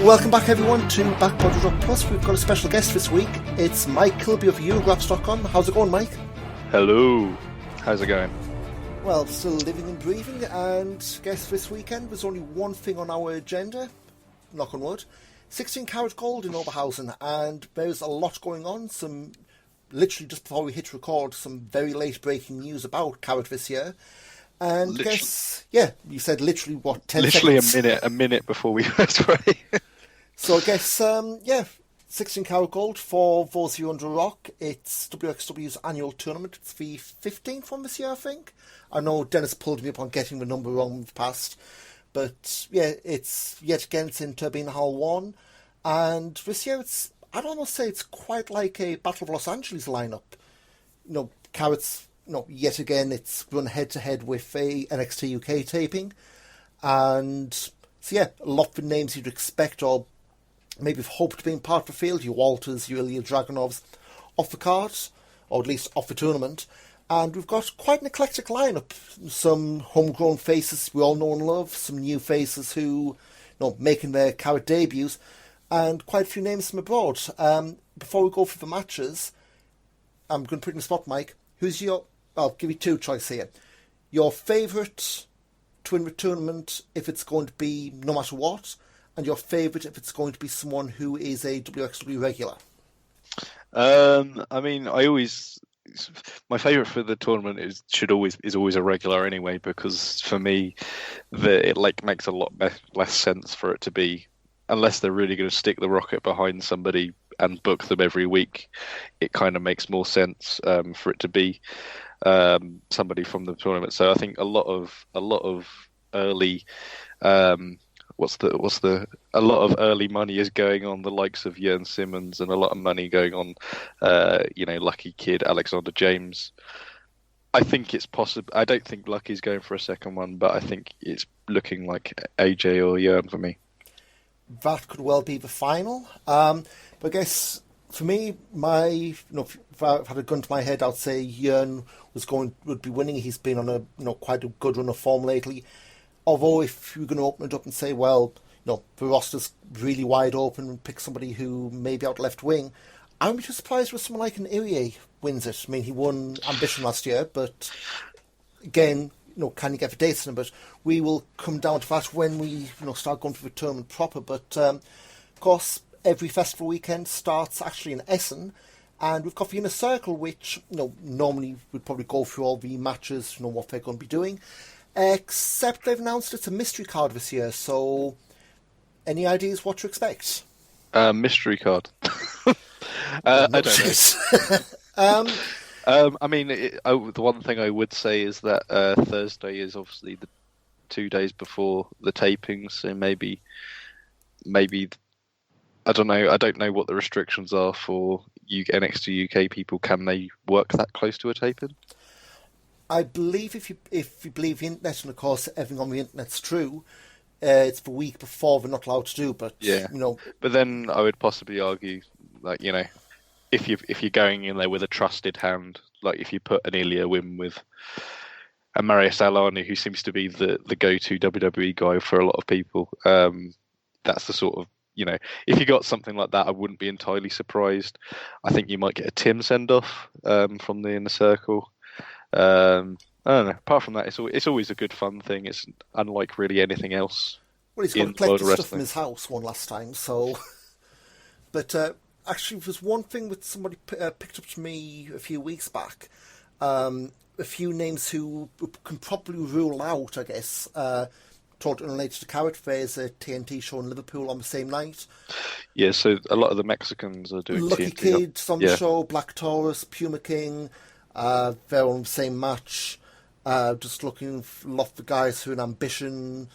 Welcome back everyone to BackBodyDrop PLUS. We've got a special guest this week. It's Mike Kilby of Eurographs.com. How's it going, Mike? Hello. How's it going? Well, still living and breathing, and guess this weekend there's only one thing on our agenda, knock on wood, 16 Carat Gold in Oberhausen, and there's a lot going on. Some, literally just before we hit record, some very late breaking news about Carat this year. And Literally. guess, yeah, you said literally what, 10 Literally seconds? a minute before we went away. So I guess, 16 Carat Gold for those of you under a rock. It's WXW's annual tournament. It's the 15th one this year, I think. I know Dennis pulled me up on getting the number wrong in the past. But yeah, it's yet again, it's in Turbine Hall 1. And this year it's, I'd almost say it's quite like a Battle of Los Angeles lineup. You know, Carat's, yet again, it's run head-to-head with a NXT UK taping. And so yeah, a lot of the names you'd expect or maybe have hoped being part of the field, your Walters, your Ilya Dragunovs, off the cards, or at least off the tournament. And we've got quite an eclectic lineup. Some homegrown faces we all know and love, some new faces who, making their Carat debuts, and quite a few names from abroad. Before we go for the matches, I'm going to put in the spot, Mike. Who's your... I'll give you two choices here. Your favourite to win the tournament if it's going to be no matter what, and your favourite if it's going to be someone who is a WXW regular. My favourite for the tournament is always a regular anyway, because for me, it makes a lot less sense for it to be, unless they're really going to stick the rocket behind somebody and book them every week. It kind of makes more sense for it to be somebody from the tournament. So I think a lot of early a lot of early money is going on the likes of Jørn Simmons, and a lot of money going on Lucky Kid, Alexander James. I think it's possible. I don't think Lucky's going for a second one, but I think it's looking like AJ or Jørn for me. That could well be the final. But I guess for me, if I had a gun to my head, I'd say Jørn would be winning. He's been on a quite a good run of form lately. Although if you're going to open it up and say, well, the roster's really wide open and pick somebody who may be out left wing, I would be too surprised with someone like an Irie wins it. I mean, he won Ambition last year, but again, can you get the dates in? But we will come down to that when we start going for the tournament proper. But of course, every festival weekend starts actually in Essen, and we've got the Inner Circle, which normally we'd probably go through all the matches, what they're going to be doing. Except they've announced it's a mystery card this year, so any ideas what to expect? Mystery card. I don't know. The one thing I would say is that Thursday is obviously the 2 days before the taping, so maybe I don't know. I don't know what the restrictions are for NXT UK people. Can they work that close to a taping? I believe if you believe the internet, and of course everything on the internet's true, it's the week before they're not allowed to do. But yeah, But then I would possibly argue, if you're going in there with a trusted hand, like if you put an Ilya win with a Marius Alani, who seems to be the go-to WWE guy for a lot of people, that's the sort of if you got something like that, I wouldn't be entirely surprised. I think you might get a Tim send-off from the Inner Circle. I don't know. Apart from that, it's always a good fun thing. It's unlike really anything else. Well, he's got to collect the stuff from his house one last time, so. But actually, there's one thing that somebody picked up to me a few weeks back. A few names who can probably rule out, I guess. Totally unrelated to Carat. There's a TNT show in Liverpool on the same night. Yeah, so a lot of the Mexicans are doing Lucky TNT. Kid's on the show. Black Taurus, Puma King. They're on the same match. Just looking for a lot of the guys who are in Ambition,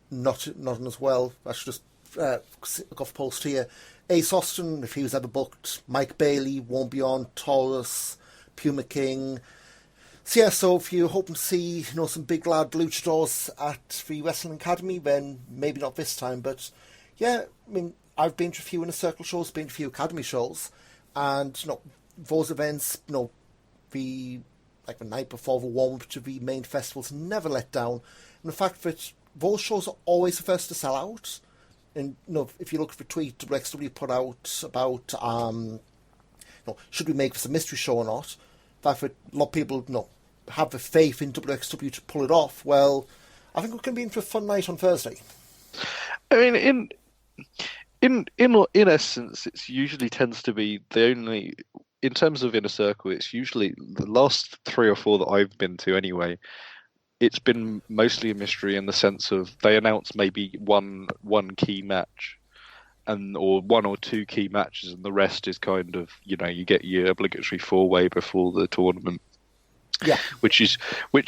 not as well. I should just look off post here. Ace Austin, if he was ever booked. Mike Bailey won't be on. Taurus, Puma King. So yeah, so if you're hoping to see some big lad luchadors at the Wrestling Academy, then maybe not this time. But yeah, I mean, I've been to a few Inner Circle shows, been to a few Academy shows, and those events, the night before the warm-up to the main festivals never let down. And the fact that those shows are always the first to sell out, And if you look at the tweet WXW put out about should we make this a mystery show or not, that a lot of people have the faith in WXW to pull it off. Well, I think we're going to be in for a fun night on Thursday. I mean, in essence, it's usually tends to be the only, in terms of Inner Circle, it's usually the last 3 or 4 that I've been to anyway. It's been mostly a mystery in the sense of they announce maybe one key match, or 1 or 2 key matches, and the rest is kind of you get your obligatory 4-way before the tournament. Yeah, which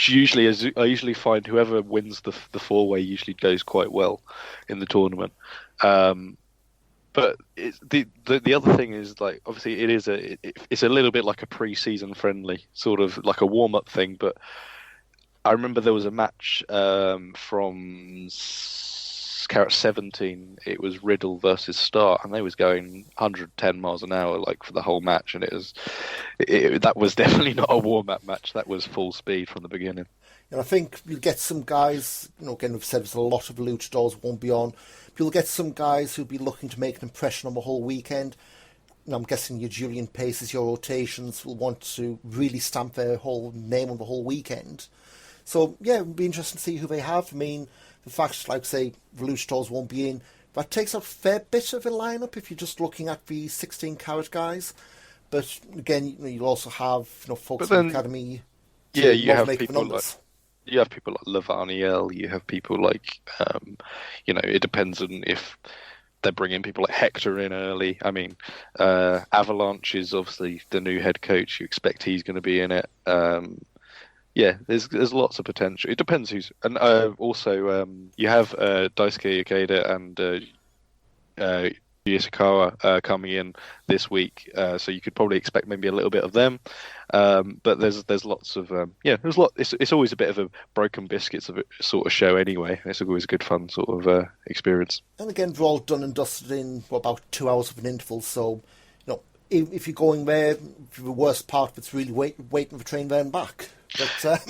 usually is, I usually find whoever wins the 4-way usually goes quite well in the tournament. But the other thing is, like, obviously it's a little bit like a pre-season friendly, sort of like a warm-up thing. But I remember there was a match from Carat 17. It was Riddle versus Starr, and they was going 110 miles an hour like for the whole match, and that was definitely not a warm-up match. That was full speed from the beginning. And I think you'll get some guys, again, we've said there's a lot of luchadors won't be on. But you'll get some guys who'll be looking to make an impression on the whole weekend. I'm guessing your Julian Paces, your rotations will want to really stamp their whole name on the whole weekend. So, yeah, it'll be interesting to see who they have. I mean, the fact, like, say, the luchadors won't be in, that takes a fair bit of a lineup if you're just looking at the 16 carat guys. But, again, you'll also have folks in the academy. Yeah, you have people like... You have people like Lavaniel, you have people like, it depends on if they're bringing people like Hector in early. I mean, Avalanche is obviously the new head coach. You expect he's going to be in it. There's lots of potential. It depends who's... And also, you have Daisuke Ikeda and Ishikawa coming in this week, so you could probably expect maybe a little bit of them. But there's lots of there's a lot. It's always a bit of a broken biscuits of a sort of show anyway. It's always a good fun sort of experience. And again, we're all done and dusted in about 2 hours of an interval. So if you're going there, the worst part of it's really waiting for the train there and back. But,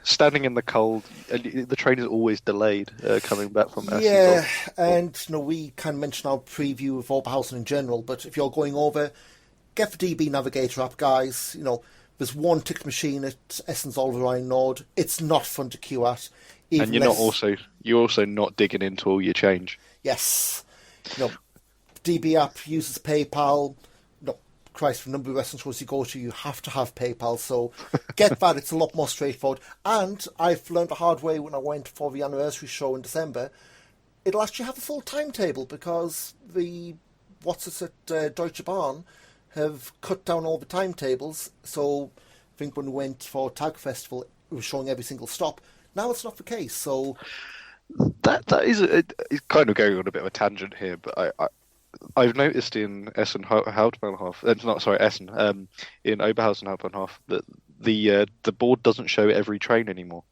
standing in the cold. The train is always delayed coming back from Essen. Yeah, and we kind of mentioned our preview of Oberhausen in general, but if you're going over, get the DB Navigator app, guys. There's one ticket machine at Essen's Oliver Rhine Nord. It's not fun to queue at. And you're also not digging into all your change. Yes. DB app uses PayPal. Christ, for the number of wrestling shows you go to, you have to have PayPal, so get that. It's a lot more straightforward. And I've learned the hard way when I went for the anniversary show in December. It'll actually have a full timetable because at Deutsche Bahn have cut down all the timetables. So I think when we went for Tag Festival, it was showing every single stop. Now it's not the case, so... That is it's kind of going on a bit of a tangent here, but I've noticed in Essen Hauptbahnhof, Essen, in Oberhausen Hauptbahnhof, that the board doesn't show every train anymore.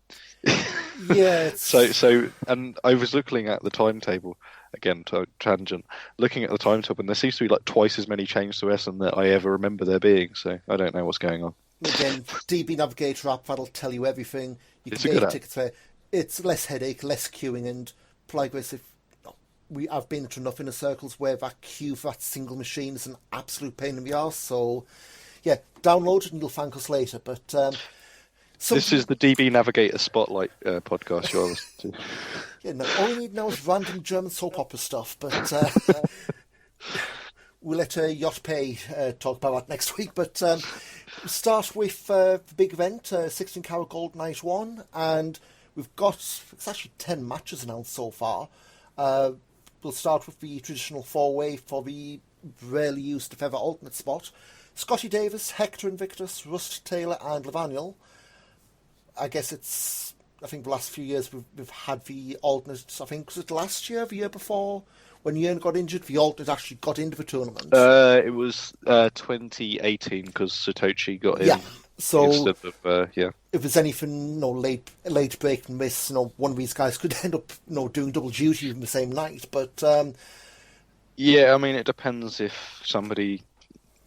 Yeah. So, and I was looking at the timetable again, tangent, looking at the timetable, and there seems to be like twice as many trains to Essen that I ever remember there being. So I don't know what's going on. Again, DB Navigator app, that'll tell you everything. You It's can a good make app. tickets there. It's less headache, less queuing, and like this, I've been to enough inner circles where that queue for that single machine is an absolute pain in the arse. So, yeah, download it and you'll thank us later. But this is the DB Navigator Spotlight podcast you're listening to. Yeah, no, all you need now is random German soap opera stuff. But we'll let Yacht Pay talk about that next week. But we'll start with the big event, 16 Carat Gold Night 1. And we've got, it's actually 10 matches announced so far. We'll start with the traditional 4-way for the rarely used if ever alternate spot. Scotty Davis, Hector Invictus, Rust Taylor and Lavaniel. I think the last few years we've had the alternate, I think, was it last year, the year before, when Jörn got injured, the alternate actually got into the tournament? It was 2018 because Satoshi got in. Yeah. So instead of, if there's anything late breaking miss, one of these guys could end up doing double duty in the same night. But yeah, I mean it depends if somebody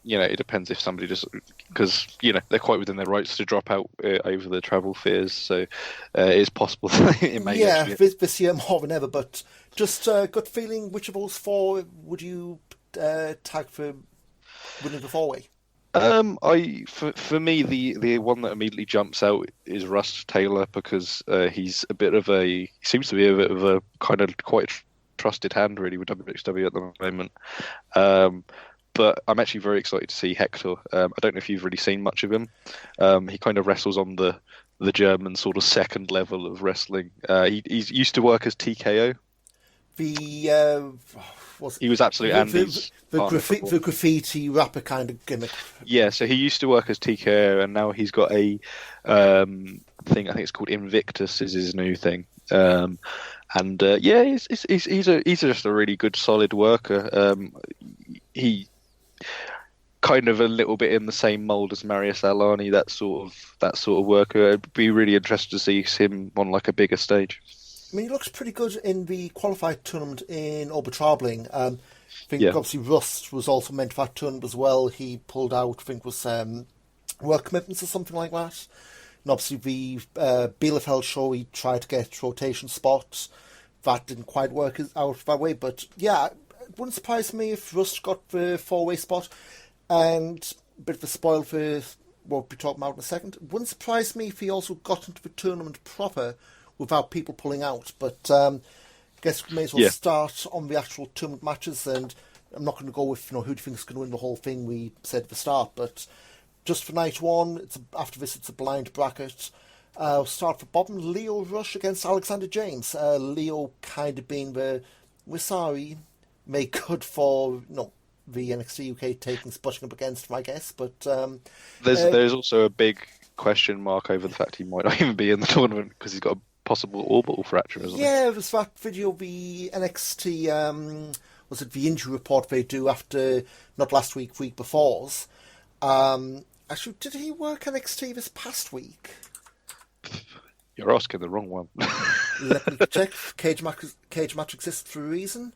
it depends if somebody just because they're quite within their rights to drop out over the travel fears, so it is possible that it may actually. This year more than ever. But just gut feeling, which of those four would you tag for winning the four-way? For me, the one that immediately jumps out is Russ Taylor, because he seems to be a bit of a kind of quite trusted hand really with WXW at the moment. But I'm actually very excited to see Hector. I don't know if you've really seen much of him. He kind of wrestles on the German sort of second level of wrestling. He's used to work as TKO. He was absolutely Andy's the graffiti rapper kind of gimmick. Yeah, so he used to work as TKO, and now he's got a thing. I think it's called Invictus is his new thing. He's just a really good, solid worker. He kind of a little bit in the same mold as Marius Alani, that sort of worker. I'd be really interested to see him on like a bigger stage. I mean, he looks pretty good in the qualified tournament in Obertraubling. I think obviously Rust was also meant for that tournament as well. He pulled out, I think it was work commitments or something like that. And obviously the Bielefeld show, he tried to get rotation spots. That didn't quite work out that way. But yeah, it wouldn't surprise me if Rust got the four-way spot. And a bit of a spoil for what we'll be talking about in a second. It wouldn't surprise me if he also got into the tournament proper without people pulling out. But I guess we may as well start on the actual tournament matches, and I'm not going to go with who do you think is going to win the whole thing we said at the start, but just for night one, after this it's a blind bracket. We'll start for bottom, Lio Rush against Alexander James. Lio kind of being we're sorry, made good for the NXT UK taking spotting up against him, I guess, but there's also a big question mark over the fact he might not even be in the tournament because he's got a possible orbital fracture, isn't he? Yeah, it was that video, the NXT, was it the injury report they do after, not last week, week before's. Actually, did he work NXT this past week? You're asking the wrong one. Let me check. Cage match exists for a reason.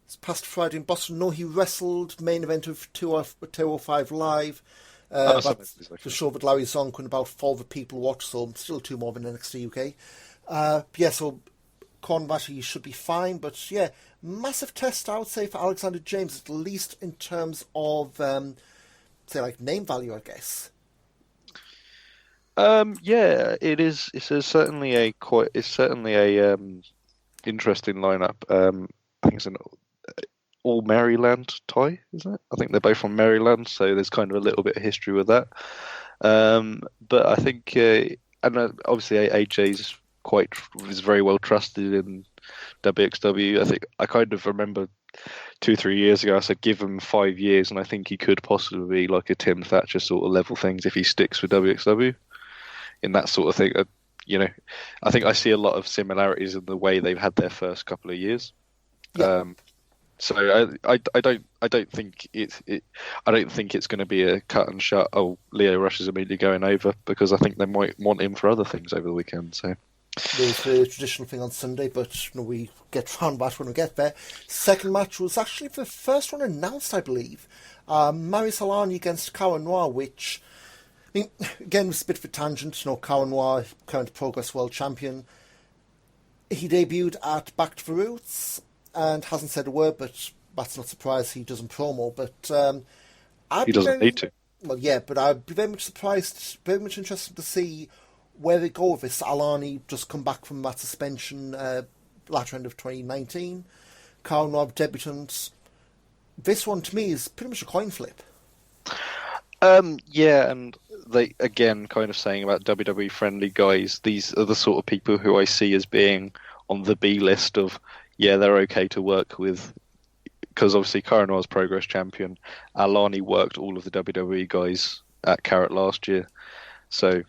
It's past Friday in Boston. No, he wrestled main event of 205 Live. That's the show that Larry Zonk and about 4 other people watch, so still 2 more than NXT UK. So Cornbat, he should be fine, but yeah, massive test, I would say, for Alexander James, at least in terms of, say, like name value, I guess. It is. It's certainly a interesting lineup. I think it's an all Maryland tie, isn't it? I think they're both from Maryland, so there's kind of a little bit of history with that. But I think, and obviously AJ's is very well trusted in WXW. I think I kind of remember 2-3 years ago I said give him 5 years, and I think he could possibly be like a Tim Thatcher sort of level things if he sticks with WXW in that sort of thing. I think I see a lot of similarities in the way they've had their first couple of years. Yeah. So I don't think it's going to be a cut and shut. Oh, Lio Rush is immediately going over, because I think they might want him for other things over the weekend. So there's the traditional thing on Sunday, but we get round that when we get there. Second match was actually the first one announced, I believe. Marius Alani against Carat Noir, which, I mean, again, was a bit of a tangent. Carat Noir, current Progress World Champion. He debuted at Back to the Roots and hasn't said a word, but that's not surprised. He doesn't promo, but he doesn't need to. Well, yeah, but I'd be very much surprised, very much interested to see where they go with this. Alani just come back from that suspension latter end of 2019. Carat Noir debutant. This one to me is pretty much a coin flip. Yeah, and they again kind of saying about WWE friendly guys. These are the sort of people who I see as being on the B list of, yeah, they're okay to work with, because obviously Carat Noir's Progress champion. Alani worked all of the WWE guys at Carat last year, so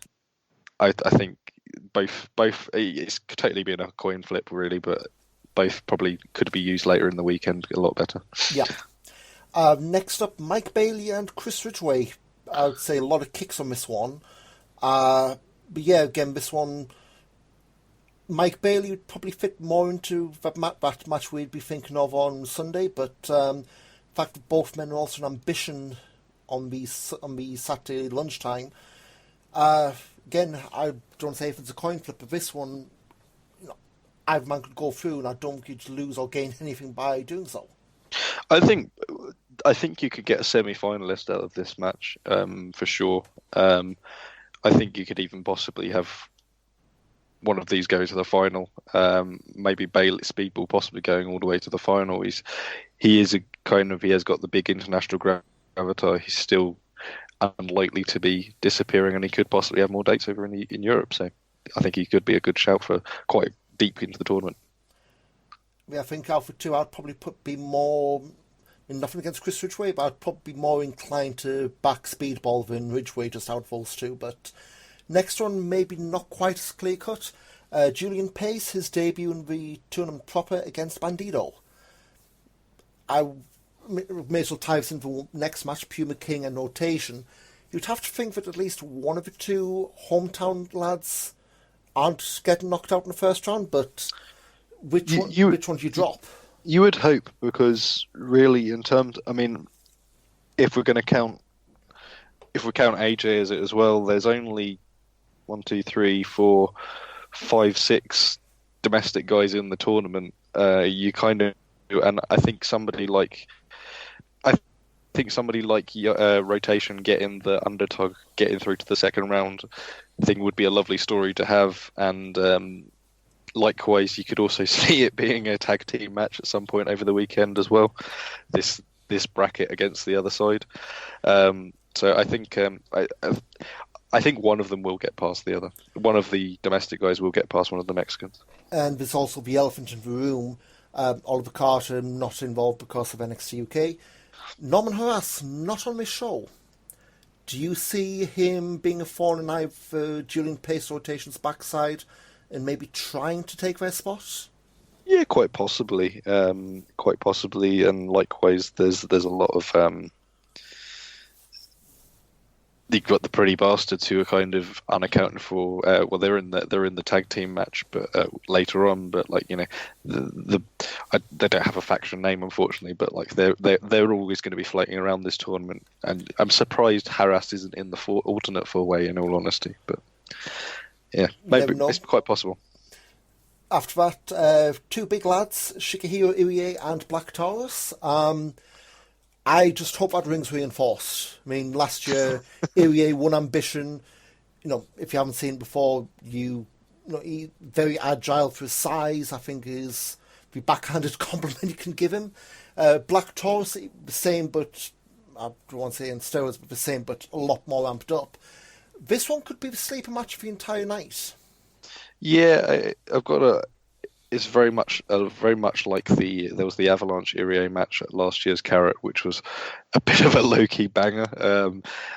I think both it's totally been a coin flip really, but both probably could be used later in the weekend a lot better. Yeah. Next up, Mike Bailey and Chris Ridgway. I would say a lot of kicks on this one. But yeah, again, this one, Mike Bailey would probably fit more into that match we'd be thinking of on Sunday, but the fact that both men are also an ambition on the Saturday lunchtime. Again, I don't say if it's a coin flip, but this one, either man could go through, and I don't think you'd lose or gain anything by doing so. I think you could get a semi-finalist out of this match, for sure. I think you could even possibly have one of these go to the final. Maybe Bailey Speedball possibly going all the way to the final. He has got the big international gravitas. He's still unlikely to be disappearing, and he could possibly have more dates over in Europe. So I think he could be a good shout for quite deep into the tournament. Yeah, I think out for 2, I'd probably be more. Nothing against Chris Ridgway, but I'd probably be more inclined to back Speedball than Ridgway just out of those two. But next one, maybe not quite as clear cut. Julian Pace, his debut in the tournament proper against Bandito. I may as well tie this into the next match, Puma King and Notation. You'd have to think that at least one of the two hometown lads aren't getting knocked out in the first round, but which one do you drop? You would hope, because really, in terms, I mean, if we count AJ as it as well, there's only 1, 2, 3, 4, 5, 6 domestic guys in the tournament. You kind of, and I think somebody like Rotation getting the underdog, getting through to the second round thing would be a lovely story to have, and likewise, you could also see it being a tag team match at some point over the weekend as well. This bracket against the other side. So I think I think one of them will get past the other. One of the domestic guys will get past one of the Mexicans. And there's also the elephant in the room. Oliver Carter not involved because of NXT UK. Norman Harras not on this show. Do you see him being a thorn in the eye for Julian Pace Rotation's backside and maybe trying to take their spot? Yeah, quite possibly. And likewise, there's a lot of you've got the Pretty Bastards who are kind of unaccounted for. Well, they're in the tag team match, but later on. But they don't have a faction name, unfortunately. But they're always going to be floating around this tournament, and I'm surprised Harras isn't in the alternate 4-way. In all honesty, but yeah, maybe it's quite possible. After that, two big lads, Shikahiro Irie and Black Taurus. I just hope that ring's reinforced. I mean, last year, Irie won Ambition. If you haven't seen it before, he's very agile for his size. I think is the backhanded compliment you can give him. Black Taurus, the same, but I don't want to say in steroids, but the same, but a lot more amped up. This one could be the sleeper match for the entire night. Yeah, I've got a. It's very much like there was the Avalanche Irie match at last year's Carat, which was a bit of a low key banger.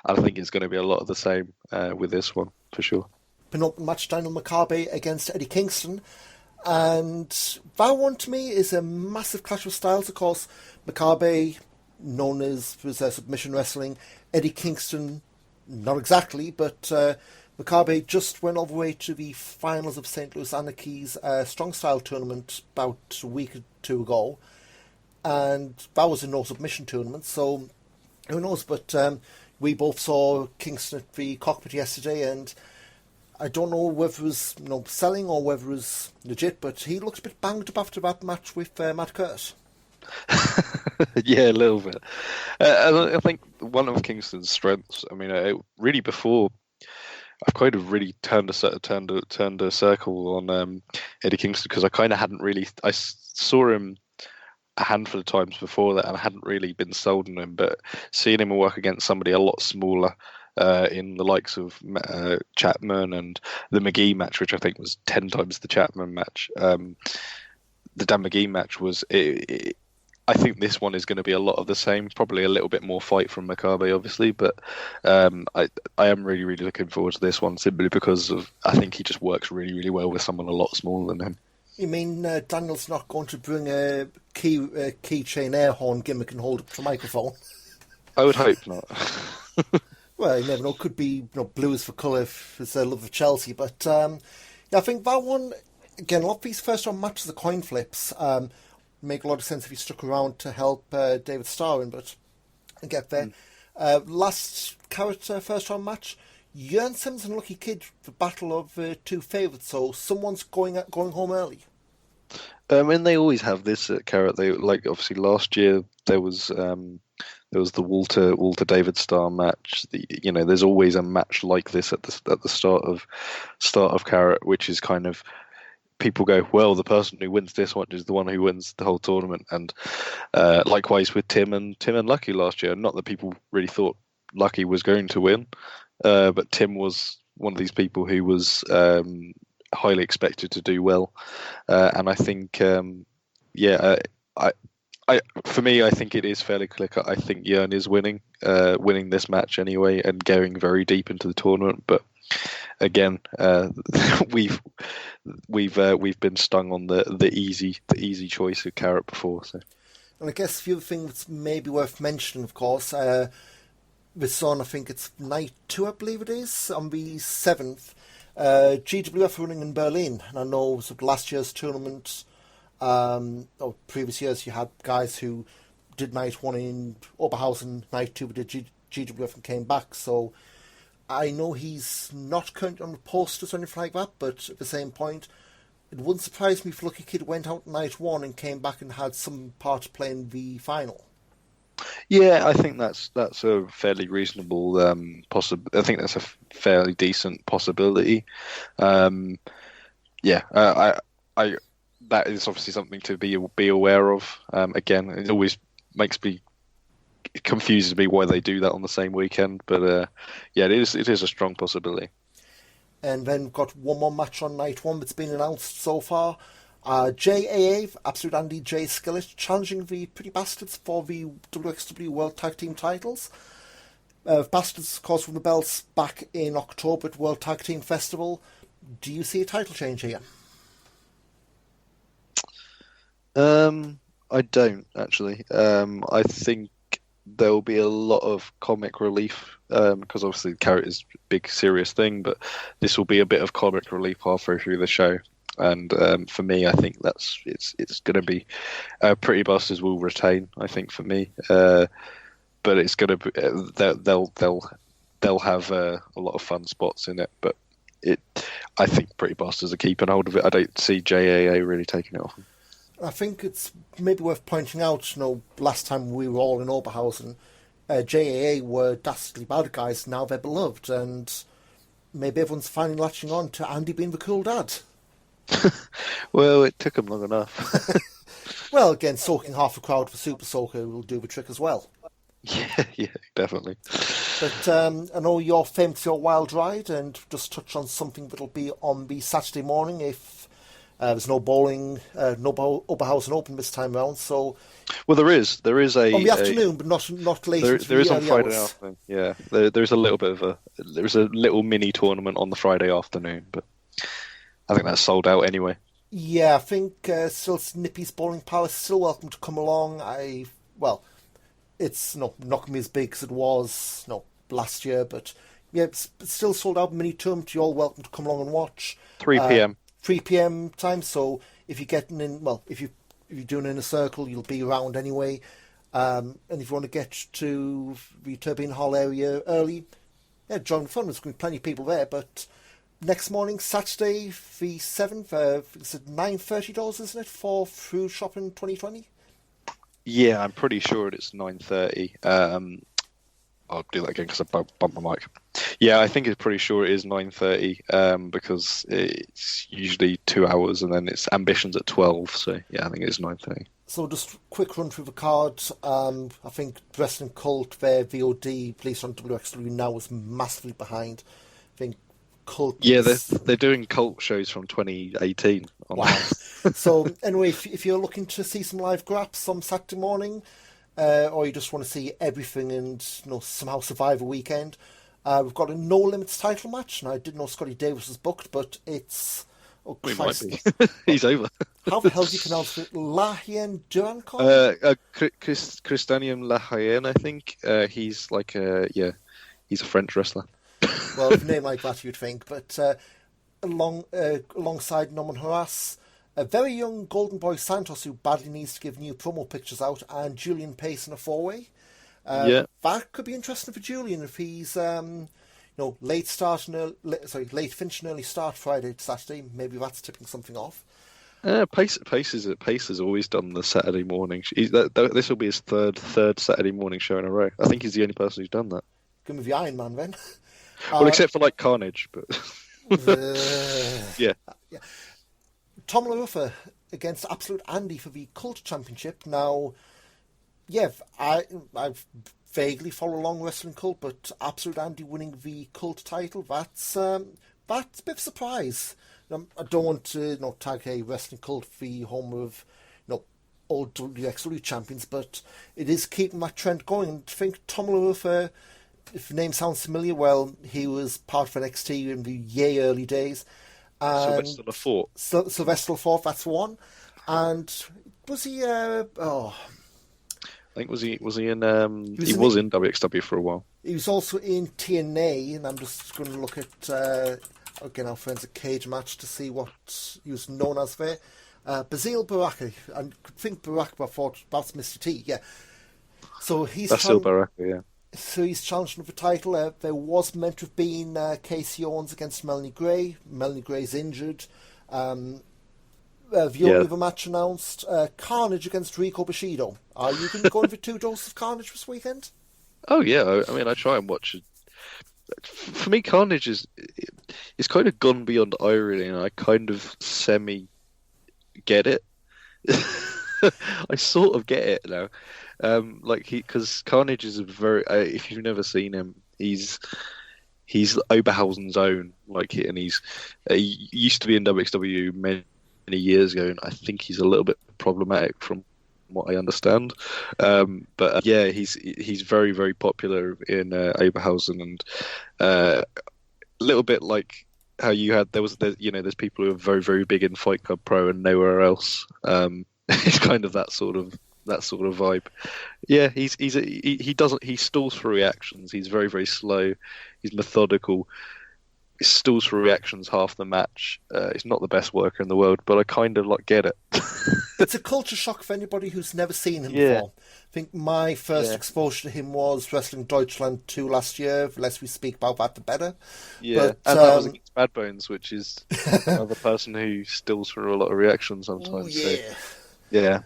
I think it's going to be a lot of the same with this one for sure. Penultimate match, Daniel Makabe against Eddie Kingston, and that one to me is a massive clash of styles. Of course, Makabe known as for his submission wrestling, Eddie Kingston not exactly, but Makabe just went all the way to the finals of St. Louis Anarchy's Strong Style tournament about a week or two ago. And that was a no-submission tournament, so who knows. But we both saw Kingston at the cockpit yesterday, and I don't know whether it was selling or whether it was legit, but he looked a bit banged up after that match with Matt Curtis. Yeah, a little bit. I think one of Kingston's strengths, really before... I've kind of really turned a circle on Eddie Kingston, because I kind of hadn't really. I saw him a handful of times before that, and I hadn't really been sold on him. But seeing him work against somebody a lot smaller, in the likes of Chapman and the McGee match, which I think was 10 times the Chapman match, the Dan McGee match was. I think this one is going to be a lot of the same, probably a little bit more fight from Makabe, obviously, but I am really, really looking forward to this one, simply because I think he just works really, really well with someone a lot smaller than him. You mean Daniel's not going to bring a keychain air horn gimmick and hold up the microphone? I would hope not. Well, you never know. Could be blue is for colour if it's a love of Chelsea, but I think that one, again, a lot of these first round matches are coin flips. Make a lot of sense if he stuck around to help David Starr in, but I get there. Last Carat first round match, Jörn Sims and Lucky Kid, the battle of two favourites, so someone's going home early. And they always have this at Carat. They like obviously last year there was the Walter David Starr match. There's always a match like this at the start of Carat, which is kind of people go, well, the person who wins this one is the one who wins the whole tournament. And likewise with Tim and Lucky last year. Not that people really thought Lucky was going to win, but Tim was one of these people who was highly expected to do well. And I think, for me, I think it is fairly clear. I think Jörn is winning this match anyway, and going very deep into the tournament. But again, we've been stung on the easy choice of Carat before. So, and I guess a few things maybe worth mentioning, of course. This on, I think it's night 2, I believe it is, on the 7th. GWF running in Berlin, and I know last year's tournament. Or previous years, you had guys who did night 1 in Oberhausen, night 2 did GWF and came back. So I know he's not currently on the posters or anything like that, but at the same point, it wouldn't surprise me if Lucky Kid went out night 1 and came back and had some part to play in the final. Yeah, I think that's a fairly reasonable I think that's a fairly decent possibility. I that is obviously something to be aware of. Again, it always confuses me why they do that on the same weekend. But it is a strong possibility. And then we've got one more match on night 1 that's been announced so far. JAA, Absolute Andy J. Skillet, challenging the Pretty Bastards for the WXW World Tag Team titles. Bastards, of course, won the belts back in October at World Tag Team Festival. Do you see a title change here? I don't actually. I think there will be a lot of comic relief because obviously Carat is a big serious thing, but this will be a bit of comic relief halfway through the show. And for me, I think it's going to be Pretty Bastards will retain. I think for me, but it's going to be they'll have a lot of fun spots in it. But I think Pretty Bastards are keeping hold of it. I don't see JAA really taking it off. I think it's maybe worth pointing out, last time we were all in Oberhausen, JAA were dastardly bad guys, now they're beloved, and maybe everyone's finally latching on to Andy being the cool dad. Well, it took him long enough. Well, again, soaking half a crowd for Super Soaker will do the trick as well. Yeah, definitely. But I know you're famous for your wild ride, and just touch on something that'll be on the Saturday morning if there's no bowling, no Oberhausen Open this time round. So, well, there is a on the afternoon, but not late. There is on Friday afternoon. Yeah, there's a little bit of there's a little mini tournament on the Friday afternoon, but I think that's sold out anyway. Yeah, I think still Nippy's Bowling Palace still welcome to come along. It's not going to be as big as it was last year, but yeah, it's still sold out. Mini tournament, you're all welcome to come along and watch. 3 p.m. 3 p.m. time. So if you're getting in, if you're doing it in a circle, you'll be around anyway. And if you want to get to the Turbine Hall area early, yeah, join the fun. There's going to be plenty of people there. But next morning, Saturday, the 7th, it's at $930, isn't it, for Through Shopping 2020? Yeah, I'm pretty sure it's 9:30. I'll do that again because I bumped my mic. Yeah, I think it's pretty sure it is 9:30 because it's usually 2 hours and then it's Ambitions at 12. So yeah, I think it's 9:30. So just quick run through the card. I think Wrestling Cult, their VOD, Police on WXW now is massively behind. I think Cult. Yeah, they're doing Cult shows from 2018. Wow. So anyway, if you're looking to see some live graps on Saturday morning, or you just want to see everything and somehow survive a weekend, we've got a No Limits title match. Now I didn't know Scotty Davis was booked, but it's He might be. He's over. How the hell do you pronounce it? Lahien Durancon? Christianium Lahien, I think. He's like he's a French wrestler. Well, with a name like that, you'd think. But alongside Norman Harras, a very young Golden Boy Santos who badly needs to give new promo pictures out, and Julian Pace in a four-way. Yeah. That could be interesting for Julian if he's late start and late finish and early start Friday to Saturday. Maybe that's tipping something off. Pace has always done the Saturday morning. This will be his third Saturday morning show in a row. I think he's the only person who's done that. Give me the Iron Man then. Well, except for like Carnage, but yeah. Tom LaRuffa against Absolute Andy for the Cult Championship. Now, yeah, I vaguely follow along Wrestling Cult, but Absolute Andy winning the Cult title, that's a bit of a surprise. I don't want to tag a Wrestling Cult the home of old WXW champions, but it is keeping that trend going. And I think Tom LaRuffa, if the name sounds familiar, well, he was part of NXT in the early days. Sylvester LaForte. Sylvester LaForte, that's the one. And was he? I think was he in? He was in WXW for a while. He was also in TNA, and I'm just going to look at again our friends at Cage Match to see what he was known as there. Basile Baraka. I could think Baraka, but I thought that's Mr. T. Yeah. So that's still Baraka, yeah. So he's challenging for the title. There was meant to have been Casey Owens against Melanie Gray. Melanie Gray's injured. The only other match announced, Carnage against Rico Bushido. Are you going to go in for 2 doses of Carnage this weekend? Oh yeah, I mean I try and watch it. For me, Carnage is kind of gone beyond irony, and I kind of semi get it. I sort of get it now. Because Carnage is a very if you've never seen him, he's Oberhausen's own, and he used to be in WXW many years ago, and I think he's a little bit problematic from what I understand. He's very, very popular in Oberhausen, and a little bit like how you had there's people who are very, very big in Fight Club Pro and nowhere else. It's kind of that sort of vibe. Yeah, he stalls for reactions. He's very, very slow. He's methodical. He stalls for reactions half the match. He's not the best worker in the world, but I kind of get it. It's a culture shock for anybody who's never seen him before. I think my first exposure to him was Wrestling Deutschland 2 last year. The less we speak about that, the better. Yeah, and that was against Bad Bones, which is another person who stills for a lot of reactions sometimes. Ooh, yeah. So, yeah.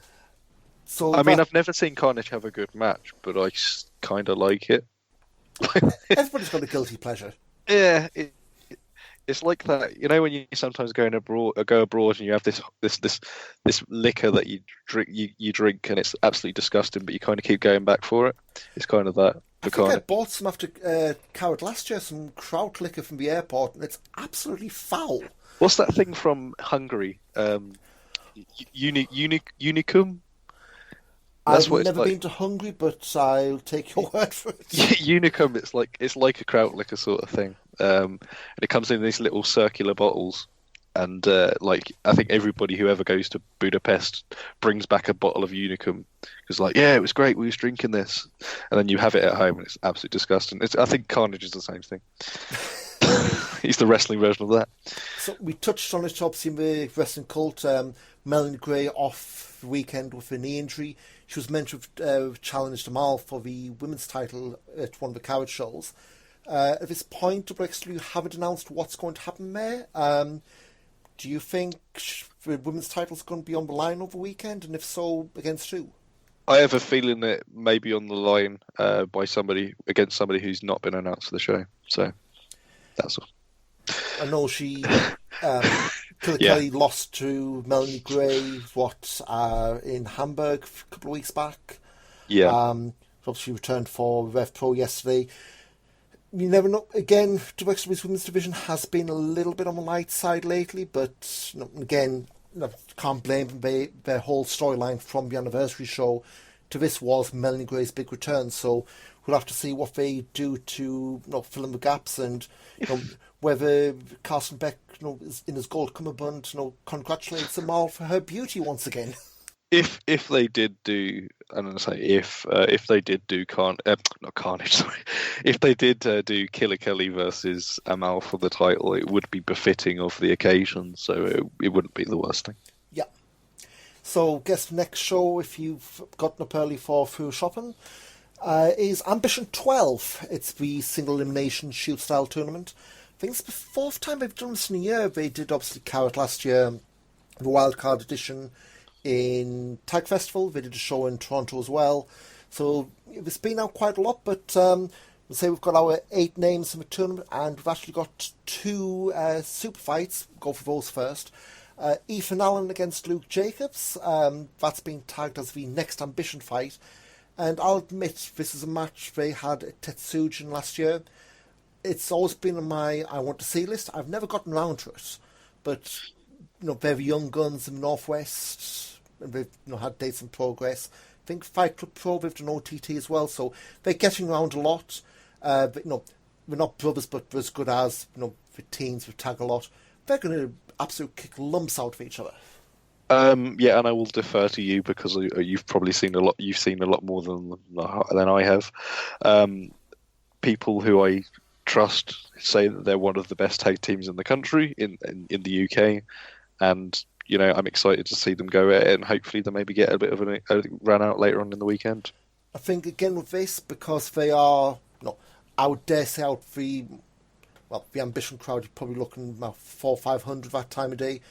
So I mean, I've never seen Carnage have a good match, but I kind of like it. Everybody's got a guilty pleasure. Yeah, it's like that. When you sometimes go abroad and you have this liquor that you drink and it's absolutely disgusting, but you kind of keep going back for it. It's kind of that. I bought some after Carat last year, some kraut liquor from the airport, and it's absolutely foul. What's that thing from Hungary? Unicum? I've never been to Hungary, but I'll take your word for it. Unicum, it's like a kraut liquor sort of thing, and it comes in these little circular bottles. And I think everybody who ever goes to Budapest brings back a bottle of Unicum because, it was great. We was drinking this, and then you have it at home, and it's absolutely disgusting. I think Carnage is the same thing. He's the wrestling version of that. So we touched on it obviously in the Wrestling Cult. Melanie Gray off the weekend with a knee injury. She was meant to have challenged Amal for the women's title at one of the Carat shows. At this point, WXW haven't announced what's going to happen there. Do you think the women's title is going to be on the line over the weekend? And if so, against who? I have a feeling that it may be on the line against somebody who's not been announced for the show. So that's all. I know she Kelly lost to Melanie Gray in Hamburg a couple of weeks back. Yeah. Obviously returned for Rev Pro yesterday. You never know. Again, WXW's women's division has been a little bit on the light side lately, but again, can't blame them. Their whole storyline from the anniversary show to this was Melanie Gray's big return. So we'll have to see what they do to fill in the gaps and whether Carson Beck is in his gold cummerbund congratulates them all for her beauty once again. If they did do, I'm going to say if they did do not Carnage, sorry, if they did do Killer Kelly versus Amal for the title, it would be befitting of the occasion, so it wouldn't be the worst thing. Yeah. So, guess next show, if you've gotten up early for food shopping, is Ambition 12. It's the single elimination shoot style tournament. I think it's the fourth time they've done this in a year. They did obviously Carat last year, the wildcard edition in Tag Festival. They did a show in Toronto as well. So it's been out quite a lot, but we'll say we've got our 8 names in the tournament, and we've actually got 2 super fights. Go for those first. Ethan Allen against Luke Jacobs. That's been tagged as the next Ambition fight. And I'll admit, this is a match they had at Tetsujin last year. It's always been on my I want to see list. I've never gotten around to it. But, they're the young guns in the Northwest, and they've had dates in progress. I think Fight Club Pro, they've done OTT as well, so they're getting around a lot. But, we're not brothers, but we're as good as, the teens who tag a lot. They're going to absolutely kick lumps out of each other. Yeah, and I will defer to you because you've probably seen a lot. You've seen a lot more than I have. People who I trust say that they're one of the best tag teams in the country in the UK, and I'm excited to see them go at it, and hopefully they maybe get a bit of a run out later on in the weekend. I think again with this, because they are, I would dare say out the Ambition crowd is probably looking about 400 or 500 that time of day.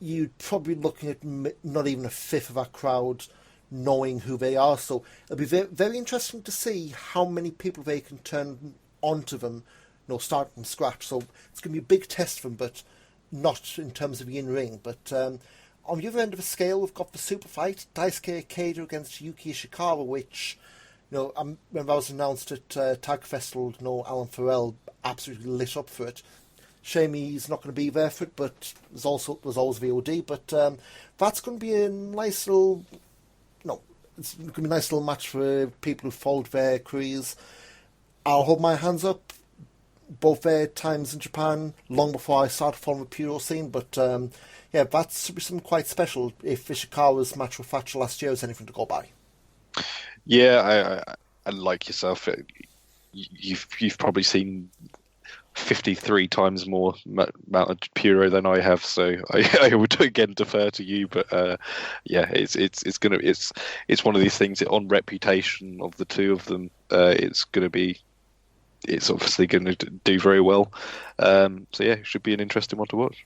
You'd probably be looking at not even a fifth of that crowd knowing who they are. So it'll be very, very interesting to see how many people they can turn onto them, starting from scratch. So it's going to be a big test for them, but not in terms of the in-ring. But on the other end of the scale, we've got the super fight, Daisuke Ikeda against Yuki Ishikawa, which, I remember that was announced at Tag Festival, Alan Farrell absolutely lit up for it. Shame he's not going to be there for it, but there's always VOD. But that's going to be a nice little, it's going to be a nice little match for people who followed their careers. I'll hold my hands up. Both their times in Japan long before I started following the Puro scene, but that should be something quite special if Ishikawa's match with Thatcher last year is anything to go by. Yeah, I like yourself. You've probably seen 53 times more amount of Puro than I have, so I would again defer to you. But it's one of these things on reputation of the two of them. It's obviously going to do very well. It should be an interesting one to watch.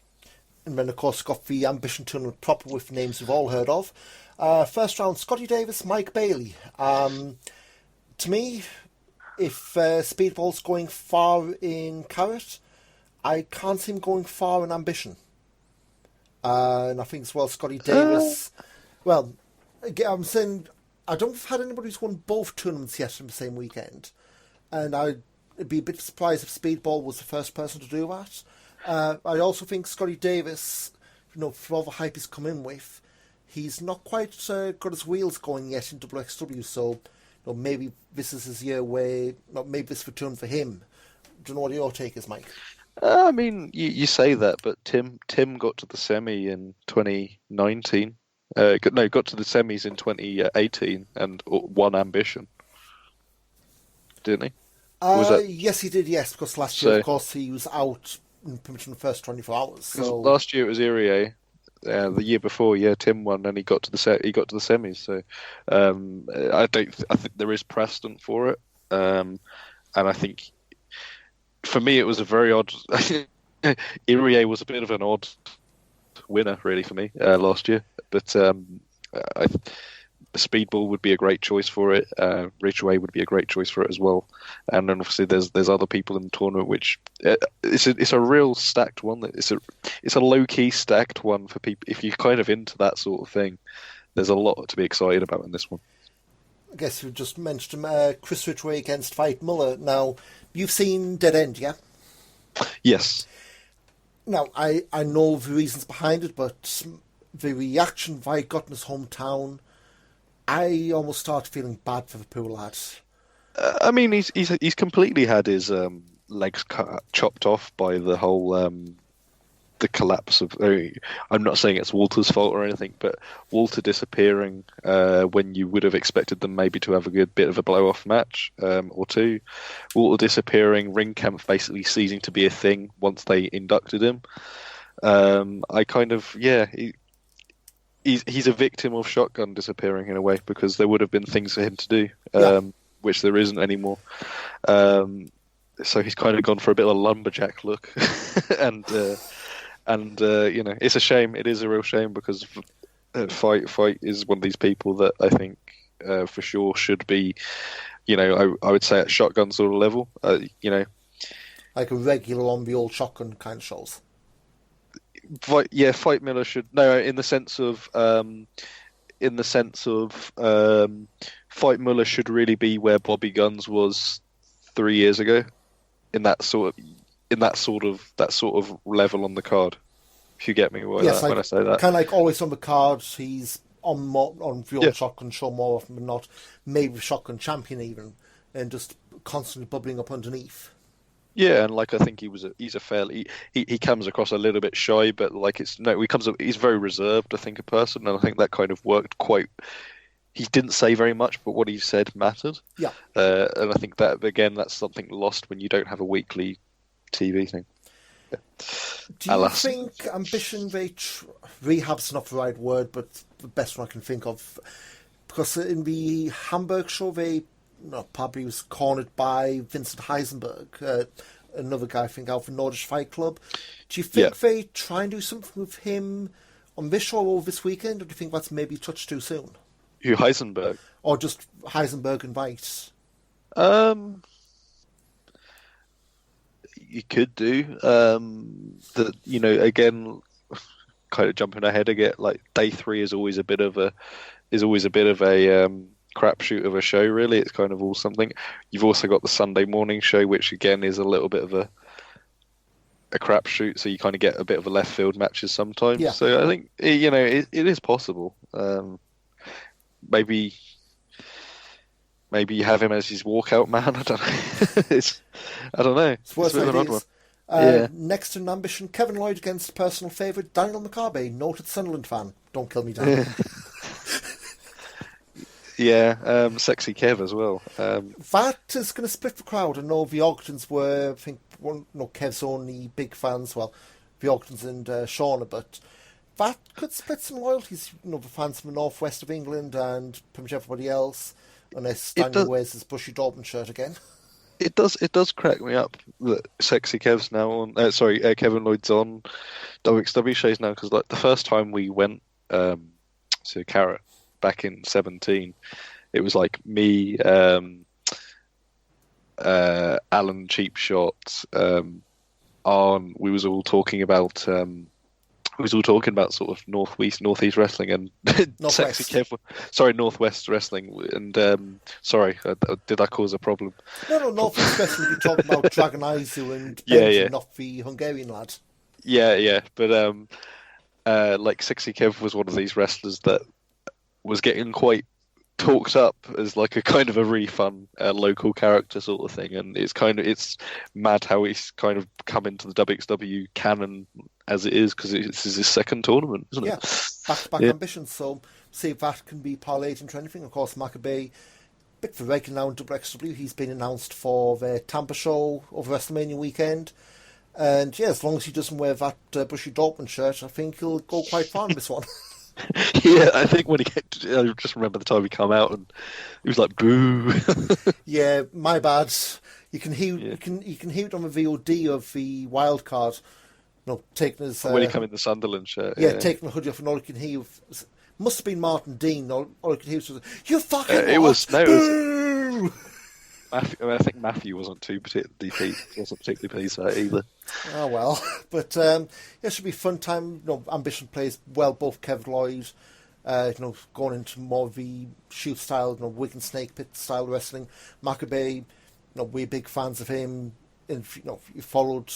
And then of course got the Ambition tournament proper with names we've all heard of. First round, Scotty Davis, Mike Bailey. To me, if Speedball's going far in Carat, I can't see him going far in Ambition. And I think as well, Scotty Davis. Well, again, I'm saying I don't have had anybody who's won both tournaments yet in the same weekend, and I'd be a bit surprised if Speedball was the first person to do that. I also think Scotty Davis, for all the hype he's come in with, he's not quite got his wheels going yet in WXW, so maybe this is his year where, maybe this is the turn for him. Do you know what your take is, Mike? I mean, you say that, but Tim got to the semi in 2019. Got to the semis in 2018 and won Ambition, didn't he? Yes, he did. Yes, because last year, of course, he was out in pretty much the first 24 hours. So last year it was Irie. The year before, Tim won, and he got to the semis. So I think there is precedent for it, and I think for me it was a very odd. Irie was a bit of an odd winner, really, for me last year. But Speedball would be a great choice for it. Ridgeway would be a great choice for it as well. And then obviously there's other people in the tournament, which it's a real stacked one. It's a low key stacked one for people. If you're kind of into that sort of thing, there's a lot to be excited about in this one. I guess you just mentioned Chris Ridgeway against Veit Muller. Now you've seen Dead End, yeah? Yes. Now I know the reasons behind it, but the reaction Veit got in his hometown, I almost started feeling bad for the poor lad. I mean, he's completely had his legs chopped off by the whole the collapse of. I'm not saying it's Walter's fault or anything, but Walter disappearing when you would have expected them maybe to have a good bit of a blow-off match or two. Walter disappearing, ring camp basically ceasing to be a thing once they inducted him. I kind of He's a victim of Shotgun disappearing in a way, because there would have been things for him to do. Yeah. which there isn't anymore. So he's kind of gone for a bit of a lumberjack look, and it's a shame. It is a real shame because Fight is one of these people that I think for sure should be, I would say at Shotgun sort of level, like a regular on the old Shotgun kind of shows. Fight Miller should in the sense of Fight Miller should really be where Bobby Guns was 3 years ago, in that sort of level on the card. If you get me when I say that, kind of like always on the cards, he's on the old Shotgun show more often than not. Maybe Shotgun champion even, and just constantly bubbling up underneath. Yeah, and I think he's a fairly he comes across a little bit shy, but he's very reserved. I think a person, and I think that kind of worked quite. He didn't say very much, but what he said mattered. Yeah, and I think that again, that's something lost when you don't have a weekly TV thing. Yeah. Do you think Ambition rehab's not the right word, but the best one I can think of, because in the Hamburg show probably was cornered by Vincent Heisenberg, another guy I think out of Nordisch Fight Club. Do you think they try and do something with him on this show or this weekend, or do you think that's maybe a touch too soon? Who, Heisenberg? Or just Heisenberg and Weiss? You could do again, kind of jumping ahead again. Like day 3 is always a bit of a crapshoot of a show. Really, it's kind of all something. You've also got the Sunday morning show, which again is a little bit of a crapshoot. So you kind of get a bit of a left field matches sometimes. Yeah. So I think it is possible. Maybe you have him as his walkout man. I don't know. I don't know. It's worth an odd one. Next in Ambition, Kevin Lloyd against personal favourite Daniel McCarby, noted Sunderland fan. Don't kill me, Dan. Yeah. Sexy Kev as well. That is going to split the crowd. I know the Ogdens were, I think, Kev's only big fans. Well, the Ogdens and Shauna, but that could split some loyalties. The fans from the northwest of England and pretty much everybody else, unless Daniel wears his Bushy Dortmund shirt again. It does crack me up that Sexy Kev's now on. Kevin Lloyd's on WXW shows now, because the first time we went to Carat back in 2017, it was me, Alan Cheapshot, Arn. We was all talking about sort of northeast wrestling and Sexy Kev. Sorry, northwest wrestling. And sorry, did I cause a problem? No, northeast wrestling. You're talking about Dragon Izu and Benji, not the Hungarian lad. Yeah. But Sexy Kev was one of these wrestlers that was getting quite talked up as a kind of a really fun local character sort of thing, and it's mad how he's kind of come into the WXW canon as it is, because this is his second tournament, isn't it? Back Ambition. So see if that can be parlayed into anything. Of course, Maccabee, bit for regular now in WXW. He's been announced for the Tampa show over WrestleMania weekend, and as long as he doesn't wear that Bushy Dortmund shirt, I think he'll go quite far in this one. Yeah, I think when I just remember the time he come out and he was like, "Boo!" Yeah, my bad. You can hear it on the VOD of the wild card. Taking his when he come in the Sunderland shirt. Yeah, taking the hoodie off, and all you can hear must have been Martin Dean. All you can hear was, "You fucking it was boo!" Matthew, I think Matthew wasn't particularly pleased with that either. Oh well, but it should be a fun time. Ambition plays well. Both Kevin Lloyd, going into more of the shoot style, wig and snake pit style wrestling. Maccabee, we're big fans of him. And if you followed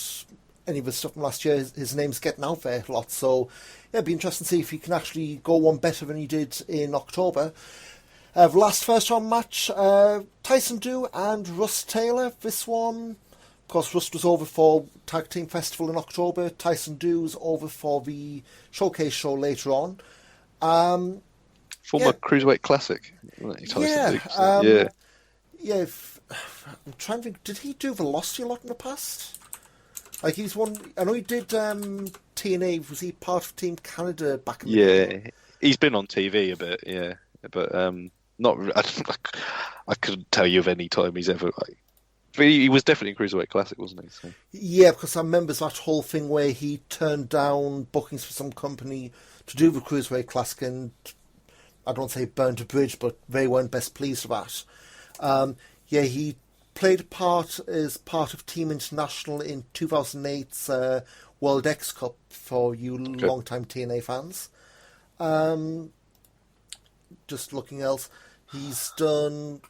any of his stuff from last year, his name's getting out there a lot. So it'd be interesting to see if he can actually go one better than he did in October. The last first round match, Tyson Dew and Russ Taylor. This one, of course, Russ was over for Tag Team Festival in October. Tyson Dew's over for the Showcase show later on. Former Cruiserweight Classic. I'm trying to think, did he do Velocity a lot in the past? He's one. I know he did TNA. Was he part of Team Canada back in the day? Yeah, he's been on TV a bit, but not. I couldn't tell you of any time he's ever. But he was definitely in Cruiserweight Classic, wasn't he? So. Yeah, because I remember that whole thing where he turned down bookings for some company to do the Cruiserweight Classic, and I don't say burned a bridge, but they weren't best pleased with that. Yeah, he played a part as part of Team International in 2008's World X Cup for you long-time TNA fans. Just looking else, he's done,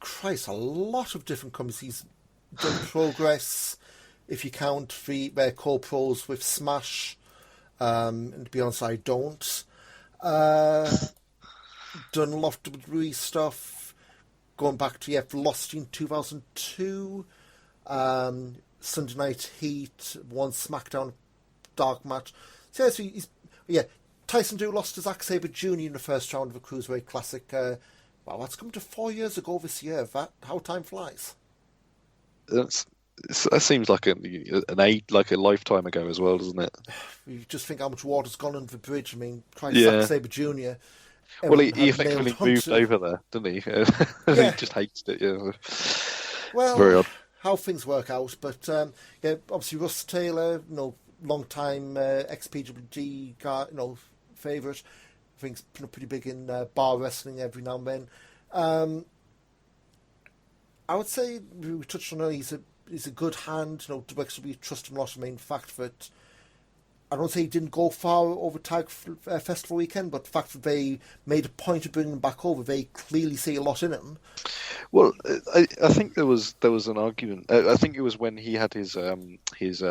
Christ, a lot of different companies. He's done Progress, if you count their co-pros with Smash, and to be honest, I don't. Done a lot of WWE stuff, going back to Velocity in 2002, Sunday Night Heat, one SmackDown dark match. So Tyson Do lost to Zack Sabre Jr. in the first round of the Cruiserweight Classic. Wow, that's come to 4 years ago this year. How time flies. That seems like like a lifetime ago as well, doesn't it? You just think how much water's gone under the bridge. I mean, Zack Sabre Jr. Well, he effectively moved over there, didn't he? Yeah. He just hates it. Yeah. Well, very odd. How things work out, but obviously Russ Taylor, long-time XPWG guy, favourite. I think he's pretty big in bar wrestling every now and then. I would say we touched on he's a good hand. WXW trust him a lot. I mean, fact that I don't say he didn't go far over Tag Festival weekend, but the fact that they made a point of bringing him back over, they clearly see a lot in him. Well, I think there was an argument. I think it was when he had his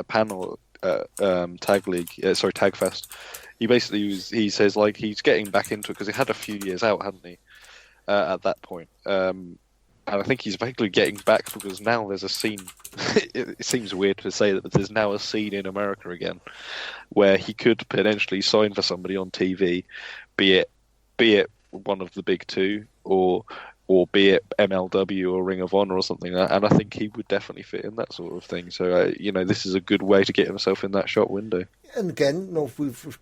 panel Tag League, Tag Fest. He says like he's getting back into it because he had a few years out, hadn't he? At that point. And I think he's basically getting back because now there's a scene. It seems weird to say that, but there's now a scene in America again where he could potentially sign for somebody on TV, be it one of the big two, or be it MLW or Ring of Honor or something. And I think he would definitely fit in that sort of thing. So this is a good way to get himself in that shop window. And again, we've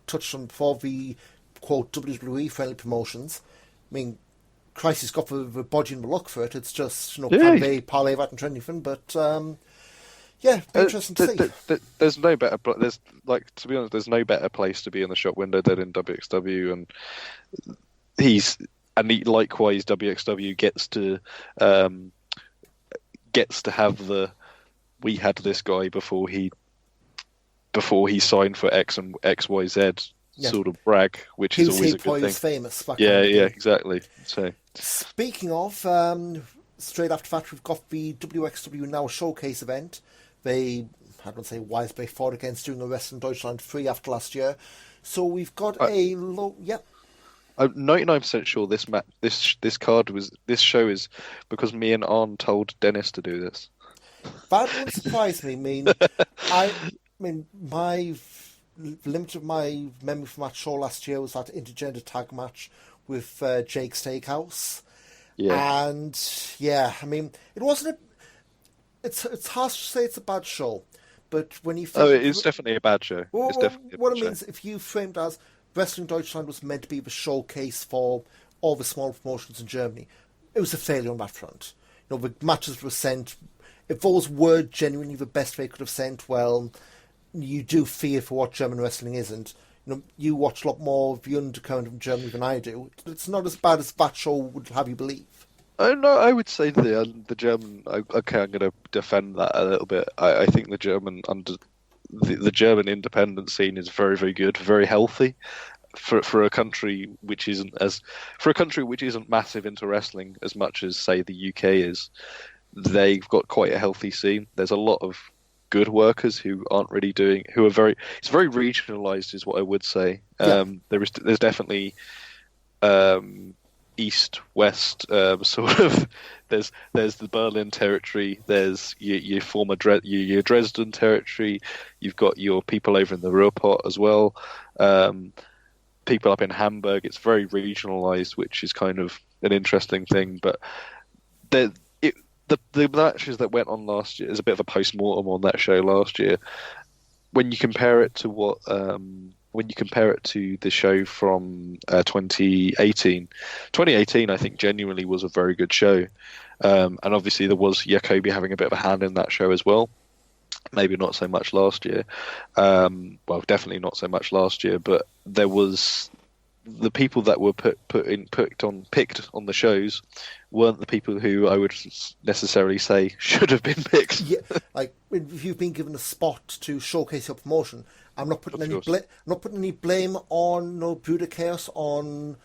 touched on before the quote WWE friendly promotions. I mean, Christ, he's got the body and the look for it. It's just, can they parlay that into anything? But, interesting to see. There's no better, to be honest, there's no better place to be in the shop window than in WXW. And likewise, WXW gets to have we had this guy before he signed for X and XYZ. Sort of brag, which is always a good thing. Famous. Exactly. So, speaking of, straight after that, we've got the WXW Now Showcase event. They, I don't say wise, but they fought against doing a Wrestling Deutschland 3 after last year. So we've got I'm 99% sure this show is because me and Arn told Dennis to do this. That would surprise me. I mean, my limit of my memory from that show last year was that intergender tag match with Jake Steakhouse. Yeah. And I mean, it wasn't it's harsh to say it's a bad show, but when you it is definitely a bad show. If you framed as Wrestling Deutschland was meant to be the showcase for all the small promotions in Germany, it was a failure on that front. The matches were sent. If those were genuinely the best they could have sent, well, you do fear for what German wrestling isn't. You watch a lot more of the undercurrent of Germany than I do. It's not as bad as that show would have you believe. No, I would say the German. Okay, I'm going to defend that a little bit. I think the German the German independent scene is very, very good, very healthy for a country which isn't massive into wrestling as much as say the UK is. They've got quite a healthy scene. There's a lot of good workers who aren't really it's very regionalized is what I would say. There's definitely east west sort of there's the Berlin territory, there's your former your Dresden territory, you've got your people over in the Ruhrpott as well, people up in Hamburg. It's very regionalized, which is kind of an interesting thing. But the matches that went on last year is a bit of a post-mortem on that show last year. When you compare it to what when you compare it to the show from 2018, 2018 I think genuinely was a very good show. And obviously there was Jacoby having a bit of a hand in that show as well. Maybe not so much last year. Well, definitely not so much last year, but there was the people that were picked on the shows weren't the people who I would necessarily say should have been picked. Yeah, like if you've been given a spot to showcase your promotion, I'm not putting any blame on Buda Chaos on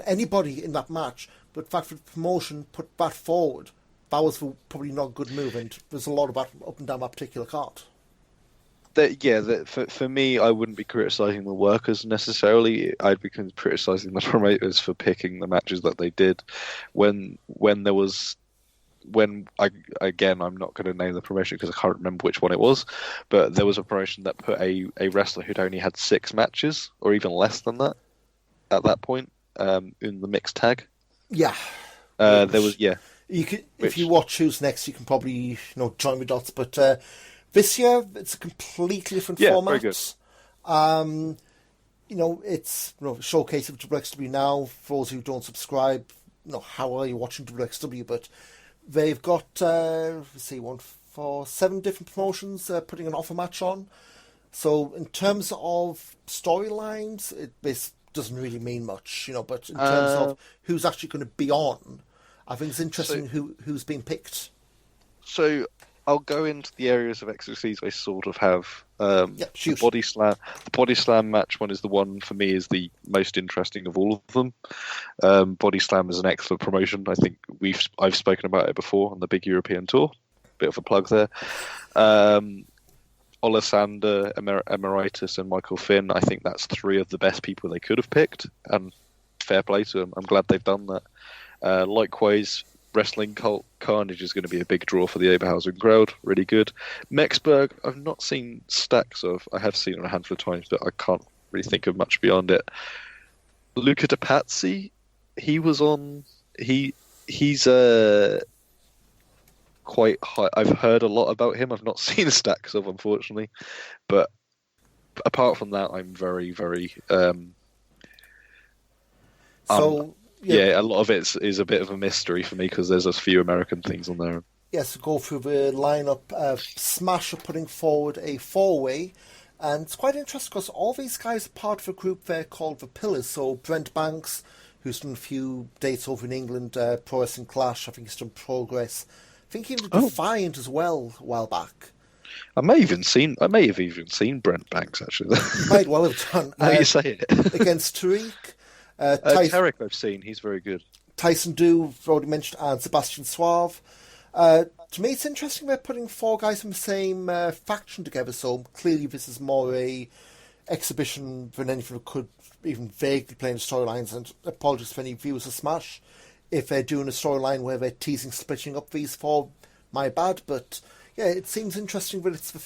anybody in that match. But fact for the promotion, put that forward. That was probably not a good move, and there's a lot of that up and down that particular card. For me, I wouldn't be criticising the workers necessarily. I'd be criticising the promoters for picking the matches that they did. I'm not going to name the promotion because I can't remember which one it was, but there was a promotion that put a wrestler who'd only had 6 matches, or even less than that, at that point, in the mixed tag. Yeah. There was. If you watch Who's Next, you can probably join the dots. But this year, it's a completely different format. Very good. It's showcase of WXW now. For those who don't subscribe, how are you watching WXW? But they've got 7 different promotions putting an offer match on. So in terms of storylines, this doesn't really mean much, But in terms of who's actually going to be on, I think it's interesting who's been picked. So I'll go into the areas of expertise I sort of have. The body slam. The body slam match one is the one for me is the most interesting of all of them. Body slam is an excellent promotion. I think I've spoken about it before on the big European tour. Bit of a plug there. Olasander, Emeritus, and Michael Finn. I think that's 3 of the best people they could have picked, and fair play to them. I'm glad they've done that. Likewise, Wrestling Cult Carnage is going to be a big draw for the Oberhausen crowd. Really good. Mexberg, I've not seen stacks of. I have seen it a handful of times, but I can't really think of much beyond it. Luca De Pazzi, he was on. He's quite high. I've heard a lot about him. I've not seen stacks of, unfortunately. But apart from that, I'm very, very. A lot of it is a bit of a mystery for me because there's a few American things on there. Yes, go through the lineup. Smash are putting forward a 4-way, and it's quite interesting because all these guys are part of a group there called the Pillars. So Brent Banks, who's done a few dates over in England, Pro Wrestling Clash, I think he's done Progress. I think he did Defiant as well a while back. I may have even seen Brent Banks actually. You might well have done. Now you say it. Against Tariq. Tarek I've seen, he's very good. Tyson Du, I've already mentioned, and Sebastian Suave. To me, it's interesting they're putting 4 guys from the same faction together, so clearly this is more a exhibition than anything that could even vaguely play in storylines, and apologies for any viewers of Smash if they're doing a storyline where they're teasing splitting up these 4, my bad, but yeah, it seems interesting that it's the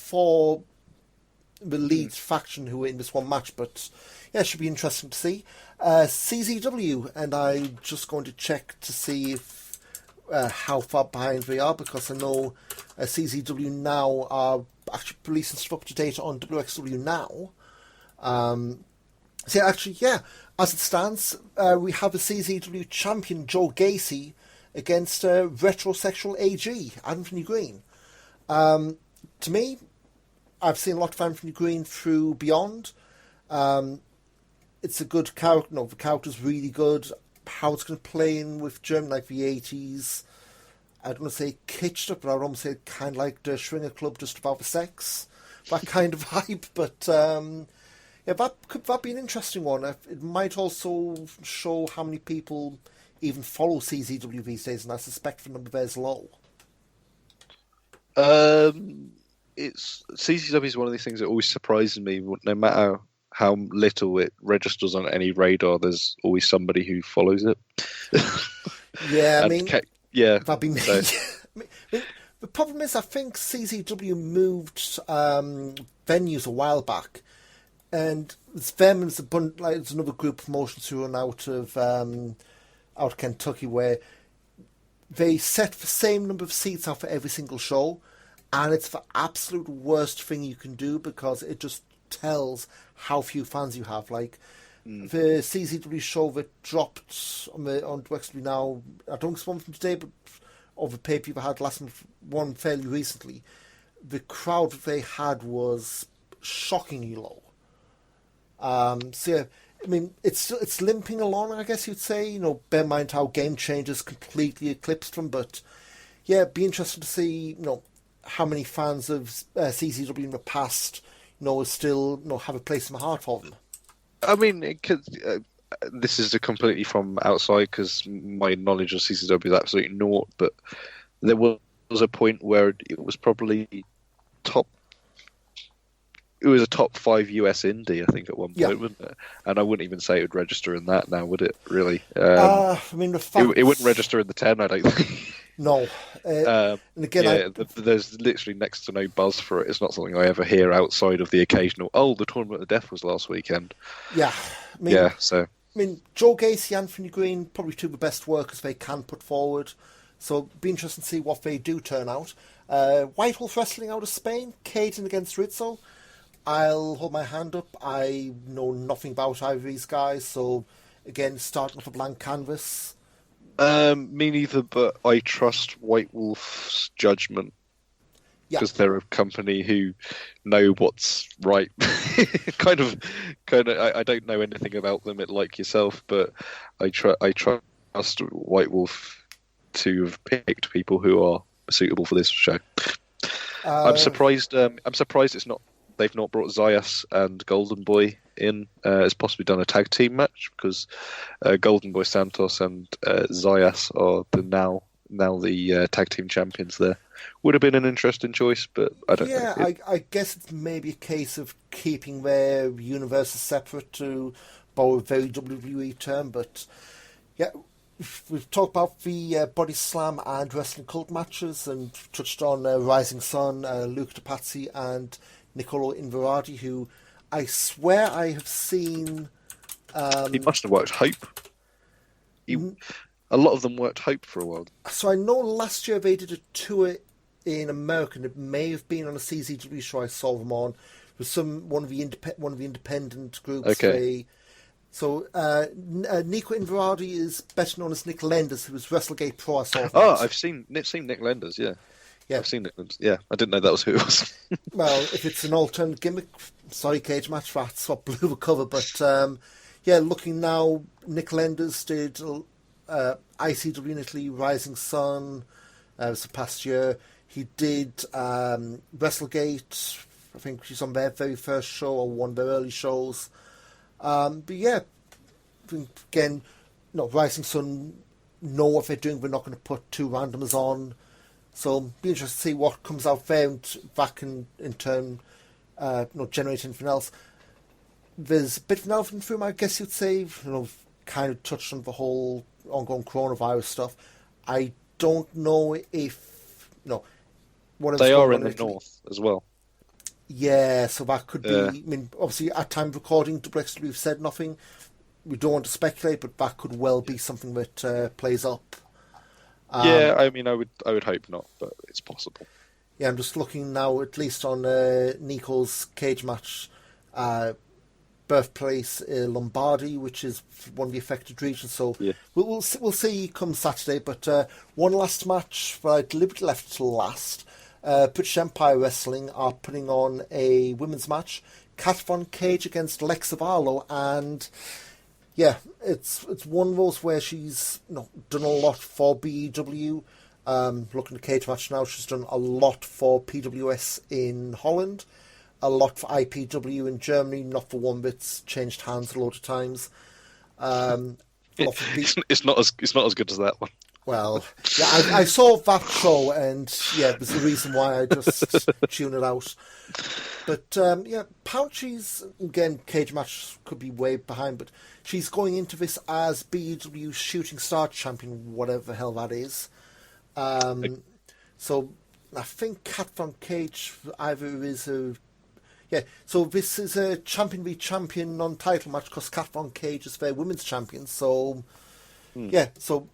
lead faction who are in this one match, but yeah, it should be interesting to see. CZW, and I'm just going to check to see if how far behind they are, because I know CZW now are actually releasing stuff up to date on WXW now. As it stands, we have a CZW champion, Joe Gacy, against Retrosexual AG, Anthony Green. To me, I've seen a lot of Anthony Green through Beyond. It's a good character. The character's really good. How it's going to play in with German, like the 80s. I don't want to say kitsched up, but I'd almost say kind of like the Schwinger Club, just about the sex. That kind of vibe. But that be an interesting one. It might also show how many people even follow CZW these days, and I suspect the number there is low. CZW is one of these things that always surprises me. No matter how little it registers on any radar, there's always somebody who follows it. Yeah, that'd be me. So. The problem is, I think CZW moved venues a while back, and it's them and there's another group of promotions who are out of Kentucky where they set the same number of seats out for every single show, and it's the absolute worst thing you can do because it just tells how few fans you have. Like the CZW show that dropped on Wexley now, I don't think it's one from today, but of the pay-per-view they had last month, one fairly recently, the crowd that they had was shockingly low. So yeah, I mean, it's limping along, I guess you'd say. Bear in mind how Game Changers completely eclipsed them, but yeah, it'd be interesting to see, how many fans of CZW in the past, still, have a place in the heart for them. I mean, it could, this is completely from outside because my knowledge of CCW is absolutely naught, but there was a point where it was probably top. It was a top 5 US indie, I think, at one point, wasn't it? And I wouldn't even say it would register in that now, would it? Really? I mean, it wouldn't register in the 10, I don't think. No. And again, there's literally next to no buzz for it. It's not something I ever hear outside of the occasional. Oh, the Tournament of Death was last weekend. Yeah. So. I mean, Joe Gacy, Anthony Green, probably two of the best workers they can put forward. So it'd be interesting to see what they do turn out. White Wolf Wrestling out of Spain, Caden against Rizzo. I'll hold my hand up. I know nothing about either of these guys, so again, starting off a blank canvas. Me neither, but I trust White Wolf's judgment because they're a company who know what's right. kind of. I don't know anything about them, like yourself, but I trust White Wolf to have picked people who are suitable for this show. I'm surprised. I'm surprised it's not. They've not brought Zayas and Golden Boy in as possibly done a tag team match because Golden Boy Santos and Zayas are now the tag team champions there. Would have been an interesting choice, but I don't know. Yeah, I guess it's maybe a case of keeping their universes separate, to borrow a very WWE term, but yeah, we've talked about the Body Slam and Wrestling Cult matches and touched on Rising Sun, Luke DePazzi and Nicolo Inverardi, who I swear I have seen... he must have worked Hope. A lot of them worked Hope for a while. So I know last year they did a tour in America, and it may have been on a CZW show I saw them on, with one of the independent groups. Okay. So Nico Inverardi is better known as Nick Lenders, who was WrestleGate Pro. I saw. I've seen Nick Lenders, yeah. Yeah. I've seen it. Yeah, I didn't know that was who it was. Well, if it's an alternate gimmick, sorry, Cage Match, that's what blew the cover. But yeah, looking now, Nick Lenders did ICW in Italy, Rising Sun, was the past year. He did WrestleGate. I think she's on their very first show or one of their early shows. But yeah, again, Rising Sun know what they're doing. They're not going to put two randomers on. So be interested to see what comes out there and back in turn, generate anything else. There's a bit of an elephant room, I guess you'd say. Kind of touched on the whole ongoing coronavirus stuff. I don't know if they are in the north as well. Yeah, so that could be. I mean, obviously, at time of recording, we've said nothing. We don't want to speculate, but that could well be something that plays up. Yeah, I mean, I would hope not, but it's possible. Yeah, I'm just looking now, at least on Nico's Cage Match, birthplace Lombardy, which is one of the affected regions. So yeah. we'll see come Saturday. But one last match that I deliberately left till last. British Empire Wrestling are putting on a women's match, Kat Von Cage against Lex Zavallo, and yeah, it's one of those where she's done a lot for BEW. Looking at Cage Match now, she's done a lot for PWS in Holland, a lot for IPW in Germany, not for one that's changed hands a lot of times. It's not as good as that one. Well, yeah, I saw that show, and yeah, it was the reason why I just tuned it out. But yeah, Pouchy's, again, Cage Match could be way behind, but she's going into this as BEW Shooting Star Champion, whatever the hell that is. So I think Kat Von Cage either is a... Yeah, so this is a champion v champion non-title match because Kat Von Cage is their women's champion. So, yeah, so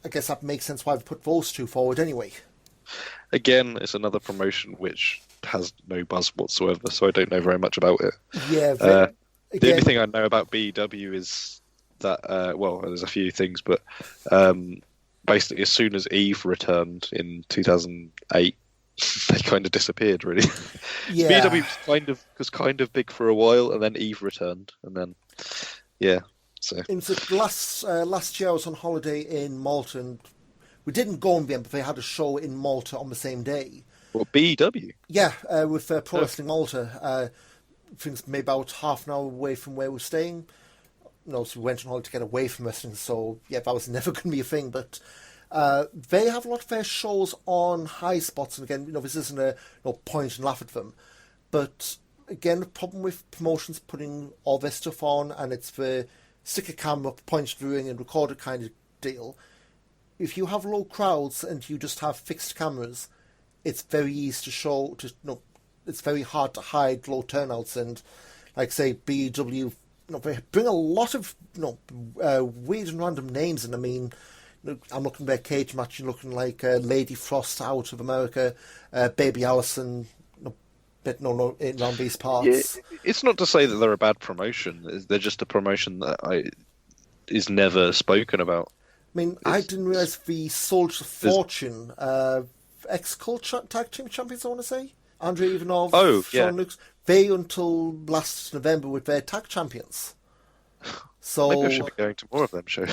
I guess that makes sense why we put those two forward anyway. Again, it's another promotion which has no buzz whatsoever, so I don't know very much about it. Yeah. The only thing I know about BEW is that, well, there's a few things, but basically as soon as Eve returned in 2008, they kind of disappeared, really. Yeah. BEW was kind of big for a while, and then Eve returned, and then, yeah. So in the last year I was on holiday in Malta, and we didn't go in Vienna, but they had a show in Malta on the same day. Well, BEW? Yeah, with Pro Wrestling Malta. I think it's maybe about half an hour away from where we're staying. So we went on holiday to get away from wrestling, so yeah, that was never going to be a thing, but they have a lot of their shows on high spots, and again, this isn't no point and laugh at them, but again, the problem with promotions putting all their stuff on, and it's the stick a camera up, point to the ring and record it kind of deal. If you have low crowds and you just have fixed cameras, it's very easy to show, it's very hard to hide low turnouts, and like say BEW, they bring a lot of weird and random names, and I mean, I'm looking at their cage match, you're looking like Lady Frost out of America, Baby Allison, around these parts. Yeah, it's not to say that they're a bad promotion. They're just a promotion that is never spoken about. I mean, I didn't realise the Soldiers of Fortune, ex-Cult Tag Team Champions, I want to say, Andrei Ivanov, Sean Lukes, they until last November were their tag champions. So maybe I should be going to more of them shows.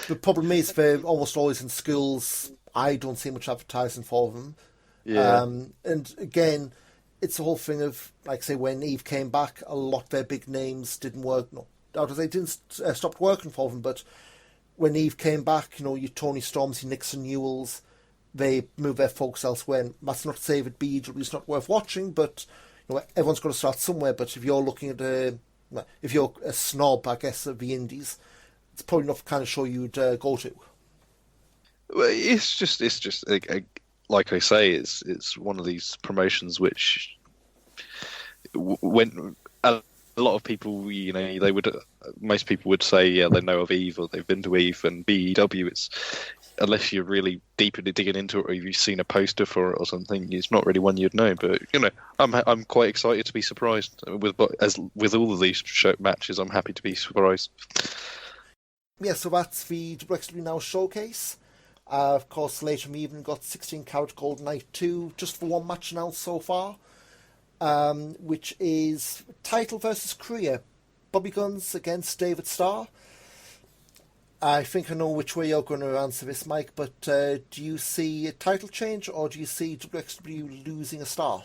The problem is they're almost always in schools. I don't see much advertising for them. Yeah. And again, it's the whole thing of, like say, when Eve came back, a lot of their big names didn't work. They didn't stop working for them, but when Eve came back, your Tony Storms, your Nixon Newells, they moved their focus elsewhere. And that's not to say that BEW is not worth watching, but everyone's got to start somewhere. But if you're looking at if you're a snob, I guess, of the indies, it's probably not the kind of show you'd go to. Well, it's just like I say, it's one of these promotions which, when a lot of people, most people would say, yeah, they know of Eve or they've been to Eve, and BEW, it's, unless you're really deeply digging into it or you've seen a poster for it or something, it's not really one you'd know. But I'm quite excited to be surprised with all of these matches. I'm happy to be surprised. Yeah, so that's the WXW Now showcase. Of course, later in the evening, got 16 Carat Gold Night 2, just for one match announced so far, which is title versus career. Bobby Guns against David Starr. I think I know which way you're going to answer this, Mike, but do you see a title change, or do you see WXW losing a star?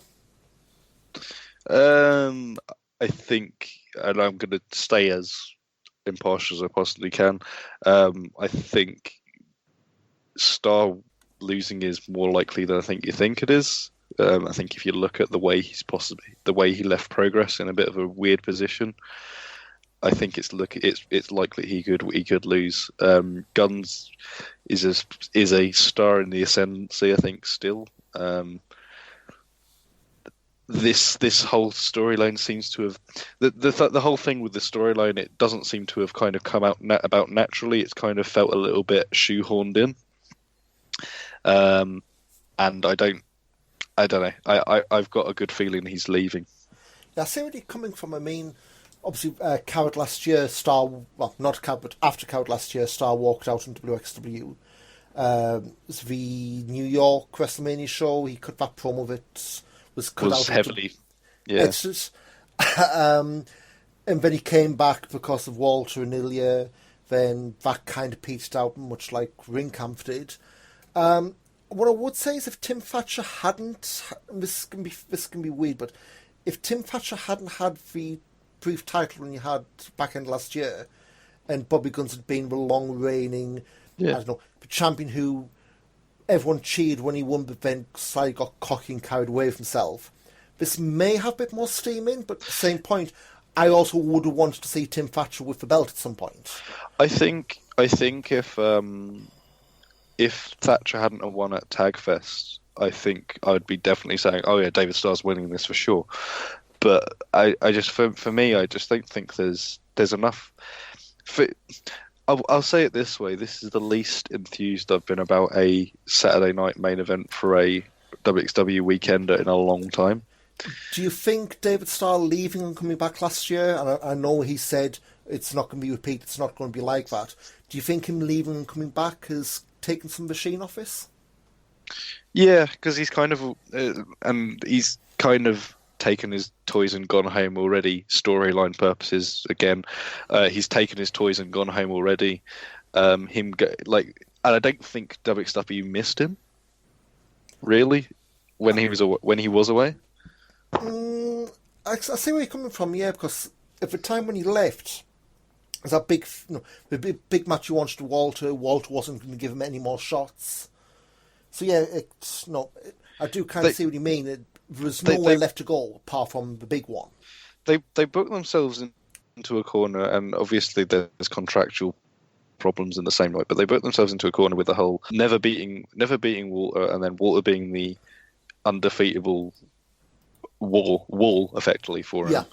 I think, and I'm going to stay as impartial as I possibly can, I think Starr losing is more likely than I think you think it is. I think if you look at the way he left Progress in a bit of a weird position, I think it's likely he could lose. Guns is a star in the ascendancy, I think, still. This whole storyline seems to have the whole thing with the storyline. It doesn't seem to have kind of come out about naturally. It's kind of felt a little bit shoehorned in. And I don't know. I've got a good feeling he's leaving. Yeah, I see where you're coming from. I mean, obviously, Carat last year, not Carat, but after Carat last year, Starr walked out in WXW. The New York WrestleMania show, he cut that promo that was cut out heavily. Yeah. And then he came back because of Walter and Ilya. Then that kind of petered out, much like Ringkampf did. What I would say is, if Tim Thatcher hadn't, this can be weird, but if Tim Thatcher hadn't had the brief title when he had back end last year, and Bobby Guns had been the long reigning, I don't know, the champion who everyone cheered when he won, but then slightly got cocky and carried away with himself, this may have a bit more steam in. But at the same point, I also would have wanted to see Tim Thatcher with the belt at some point. I think if Thatcher hadn't have won at Tagfest, I think I would be definitely saying, "Oh yeah, David Starr's winning this for sure." But I just, for me, I just don't think there's enough. I'll say it this way: this is the least enthused I've been about a Saturday night main event for a WXW weekender in a long time. Do you think David Starr leaving and coming back last year, and I know he said it's not going to be repeated, it's not going to be like that, do you think him leaving and coming back has taken some machine off this? Yeah, because he's kind of taken his toys and gone home already. Storyline purposes, again, he's taken his toys and gone home already. And I don't think WXW missed him really when he was away. I see where you're coming from, yeah, because at the time when he left, there's that the big match he wanted to Walter. Walter wasn't going to give him any more shots. So yeah, I do kind of see what you mean. There was nowhere left to go apart from the big one. They booked themselves into a corner, and obviously there's contractual problems in the same way, but they booked themselves into a corner with the whole never beating Walter, and then Walter being the undefeatable wall effectively for him. Yeah.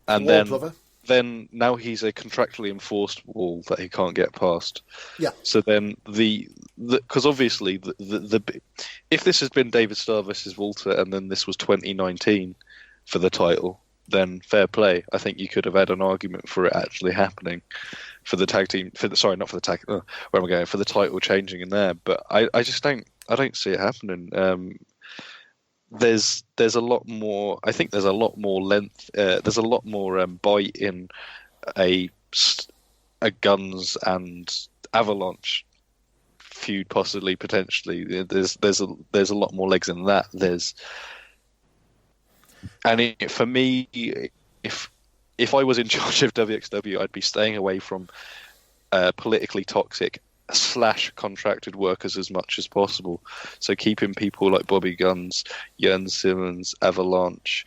And Wall, then now he's a contractually enforced wall that he can't get past. Yeah. So then because obviously the if this has been David Starr versus Walter and then this was 2019 for the title, then fair play. I think you could have had an argument for it actually happening for the tag team. For the title changing in there. But I don't see it happening. There's a lot more. I think there's a lot more length. There's a lot more bite in a Guns and Avalanche feud, possibly potentially. There's a lot more legs in that. For me, if I was in charge of WXW, I'd be staying away from politically toxic / contracted workers as much as possible. So keeping people like Bobby Guns, Jörn Simmons, Avalanche,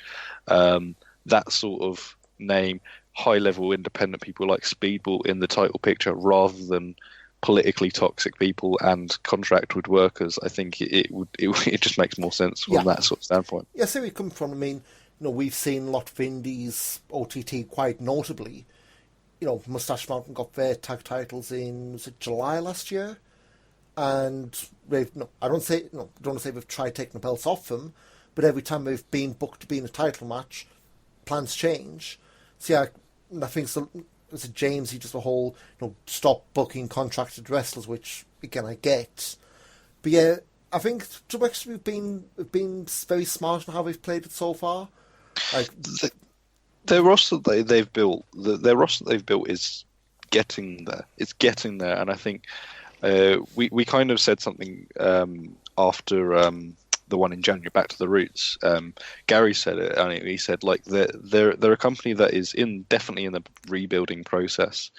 that sort of name, high-level independent people like Speedball in the title picture rather than politically toxic people and contracted workers. I think it just makes more sense from that sort of standpoint. Yeah, see where you come from. I mean, we've seen a lot of indies, OTT quite notably. Moustache Mountain got their tag titles in, was it July last year? And I don't want to say we've tried taking the belts off them, but every time they've been booked to be in a title match, plans change. So yeah, I think it's James, he just a whole, stop booking contracted wrestlers, which again I get. But yeah, I think WXW have been very smart in how they've played it so far. Their roster they've built, their roster they've built is getting there. It's getting there, and I think we kind of said something after the one in January, Back to the Roots. Gary said it, and he said they're a company that is definitely in the rebuilding process.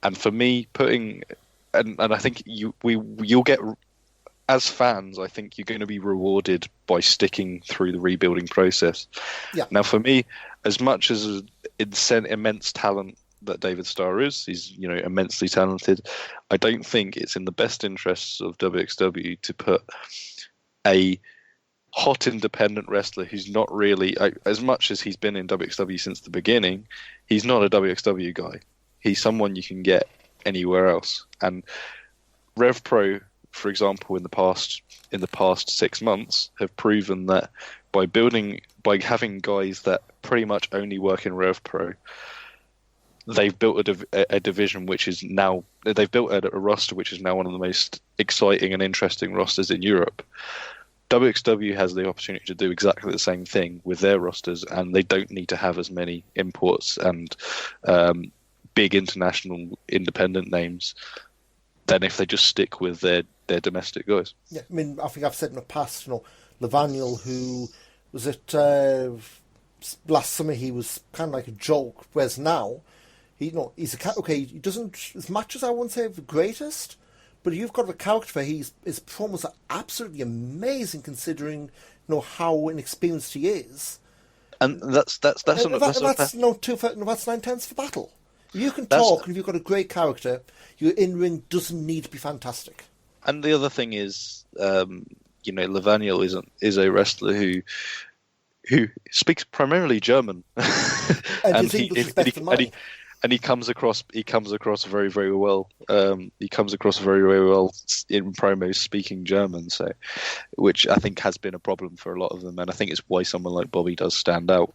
And for me, and I think you'll get, as fans, I think you're going to be rewarded by sticking through the rebuilding process. Yeah. Now, for me, as much as immense talent that David Starr is, he's immensely talented. I don't think it's in the best interests of WXW to put a hot independent wrestler who's not really, as much as he's been in WXW since the beginning, he's not a WXW guy. He's someone you can get anywhere else. And Rev Pro, for example, in the past 6 months, have proven that by having guys that pretty much only work in Rev Pro, they've built a division which is now, they've built a roster which is now one of the most exciting and interesting rosters in Europe. WXW has the opportunity to do exactly the same thing with their rosters, and they don't need to have as many imports and big international independent names than if they just stick with their domestic guys. Yeah, I mean, I think I've said in the past, Levaniel, who was at last summer, he was kind of like a joke, whereas now, he doesn't, as much as I wouldn't say the greatest, but you've got a character. His promos are absolutely amazing, considering how inexperienced he is. And that's 9/10 for battle. You can talk, and if you've got a great character, your in-ring doesn't need to be fantastic. And the other thing is, Levaniel is a wrestler who speaks primarily German, and his English is better than mine. and he comes across very, very well. He comes across very, very well in promos speaking German, so which I think has been a problem for a lot of them, and I think it's why someone like Bobby does stand out.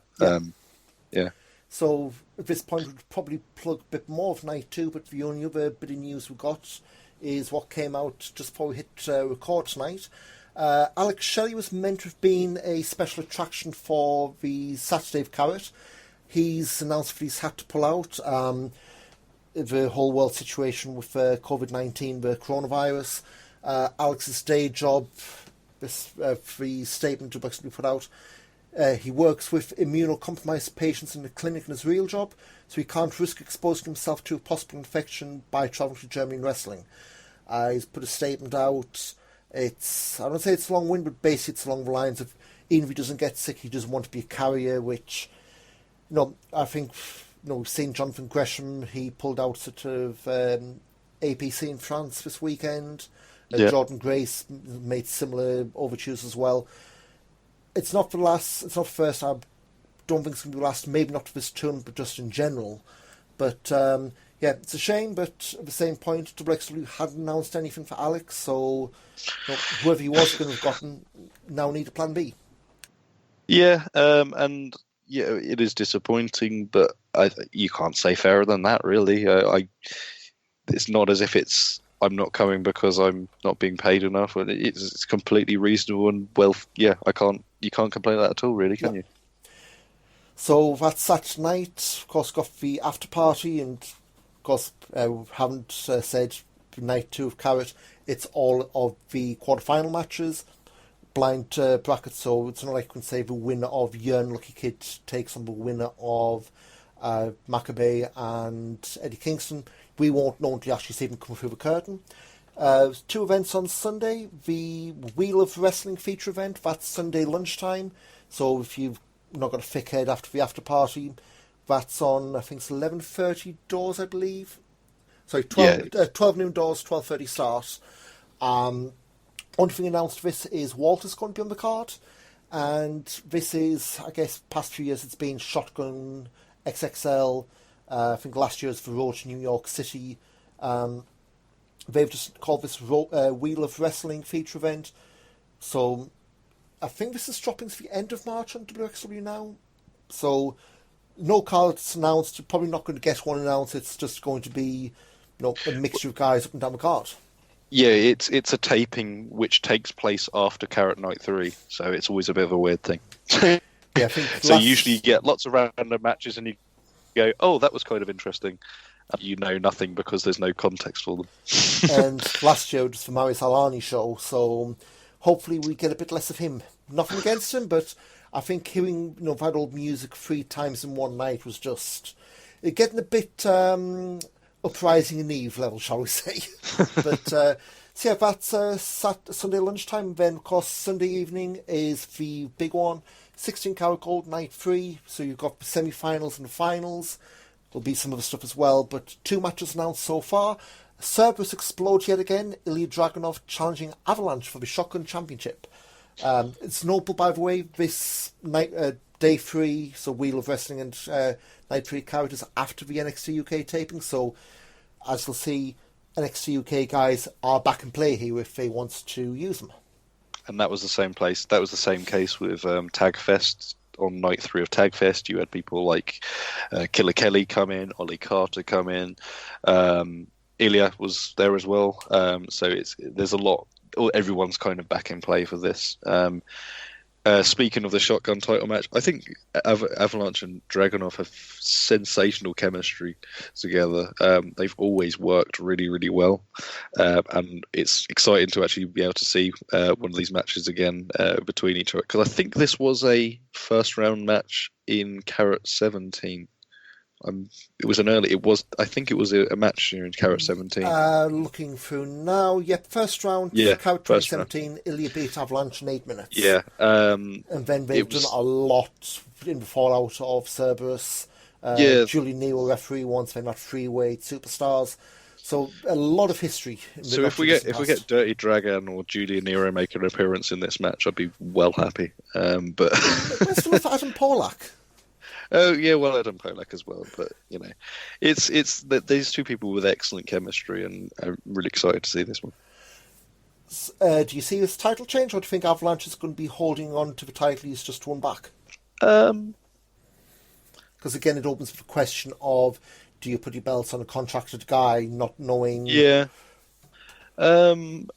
Yeah. So at this point, we'd probably plug a bit more of night 2, but the only other bit of news we got is what came out just before we hit record tonight. Alex Shelley was meant to have been a special attraction for the Saturday of Carat. He's announced that he's had to pull out. The whole world situation with COVID-19, the coronavirus. Alex's day job, this free statement to be put out. He works with immunocompromised patients in the clinic in his real job, so he can't risk exposing himself to a possible infection by travelling to Germany and wrestling. He's put a statement out. I don't say it's long-winded, but basically it's along the lines of, even if he doesn't get sick, he doesn't want to be a carrier, which, I think, we've seen Jonathan Gresham, he pulled out sort of APC in France this weekend. Jordan Grace made similar overtures as well. It's not the first. I don't think it's going to be the last. Maybe not for this tournament, but just in general. But it's a shame. But at the same point, WXW hadn't announced anything for Alex, so whoever he was going to have gotten now need a plan B. Yeah, and it is disappointing, but you can't say fairer than that, really. It's not as if I'm not coming because I'm not being paid enough. It's completely reasonable and you can't complain about that at all, really, can you? So that's Saturday night. Of course, got the after party, and of course, we haven't said night 2 of Carat. It's all of the quarter-final matches, blind brackets. So it's not like we can say the winner of Yearn Lucky Kid takes on the winner of Maccabee and Eddie Kingston. We won't know until you actually see them come through the curtain. 2 events on Sunday. The Wheel of Wrestling feature event, that's Sunday lunchtime. So if you've not got a thick head after the after party, that's on, I think it's 11:30 doors, I believe. Sorry, 12 noon doors, 12:30 start. One thing announced this is Walter's going to be on the card. And this is, I guess, past few years it's been Shotgun XXL. I think last year's the Road to New York City. They've just called this Wheel of Wrestling feature event. So I think this is dropping to the end of March on WXW now. So no cards announced. Probably not going to get one announced. It's just going to be a mixture of guys up and down the card. Yeah, it's a taping which takes place after Carat Night 3. So it's always a bit of a weird thing. Yeah, I think so usually you get lots of random matches and you go, oh, that was kind of interesting. And you know nothing because there's no context for them. And last year it was the Marius Alani show, so hopefully we get a bit less of him. Nothing against him, but I think hearing that old music 3 times in one night was just getting a bit uprising in Eve level, shall we say. But that's Sunday lunchtime. Then, of course, Sunday evening is the big one. 16 Carat Gold Night 3, so you've got the semi-finals and the finals. There'll be some other stuff as well, but 2 matches announced so far. Cerberus explodes yet again. Ilya Dragunov challenging Avalanche for the Shotgun Championship. It's notable, by the way, this night, day 3, so Wheel of Wrestling and Night 3 Carat is after the NXT UK taping, so as you'll see, NXT UK guys are back in play here if they want to use them. And that was the same place. That was the same case with Tagfest. On night 3 of Tagfest, you had people like Killer Kelly come in, Ollie Carter come in. Ilya was there as well. So there's a lot. Everyone's kind of back in play for this. Speaking of the Shotgun title match, I think Avalanche and Dragunov have sensational chemistry together. They've always worked really, really well. And it's exciting to actually be able to see one of these matches again between each other. Because I think this was a first round match in Carat 17. I think it was a match here in Carat 17. Looking through now. Yep, first round. Carat 2017. Ilya beat Avalanche in 8 minutes. Yeah. And then they've done a lot in the fallout of Cerberus. Julian Nero referee once. They've had freeweight superstars. So a lot of history. So if we get Dirty Dragon or Julian Nero make an appearance in this match, I'd be well happy. But where's the Adam Polak? Oh yeah, well, Adam Polak as well. But it's that these two people with excellent chemistry, and I'm really excited to see this one. Do you see this title change, or do you think Avalanche is going to be holding on to the title he's just won back? Um, Because again, it opens up the question of, do you put your belts on a contracted guy, not knowing? yeah. Um,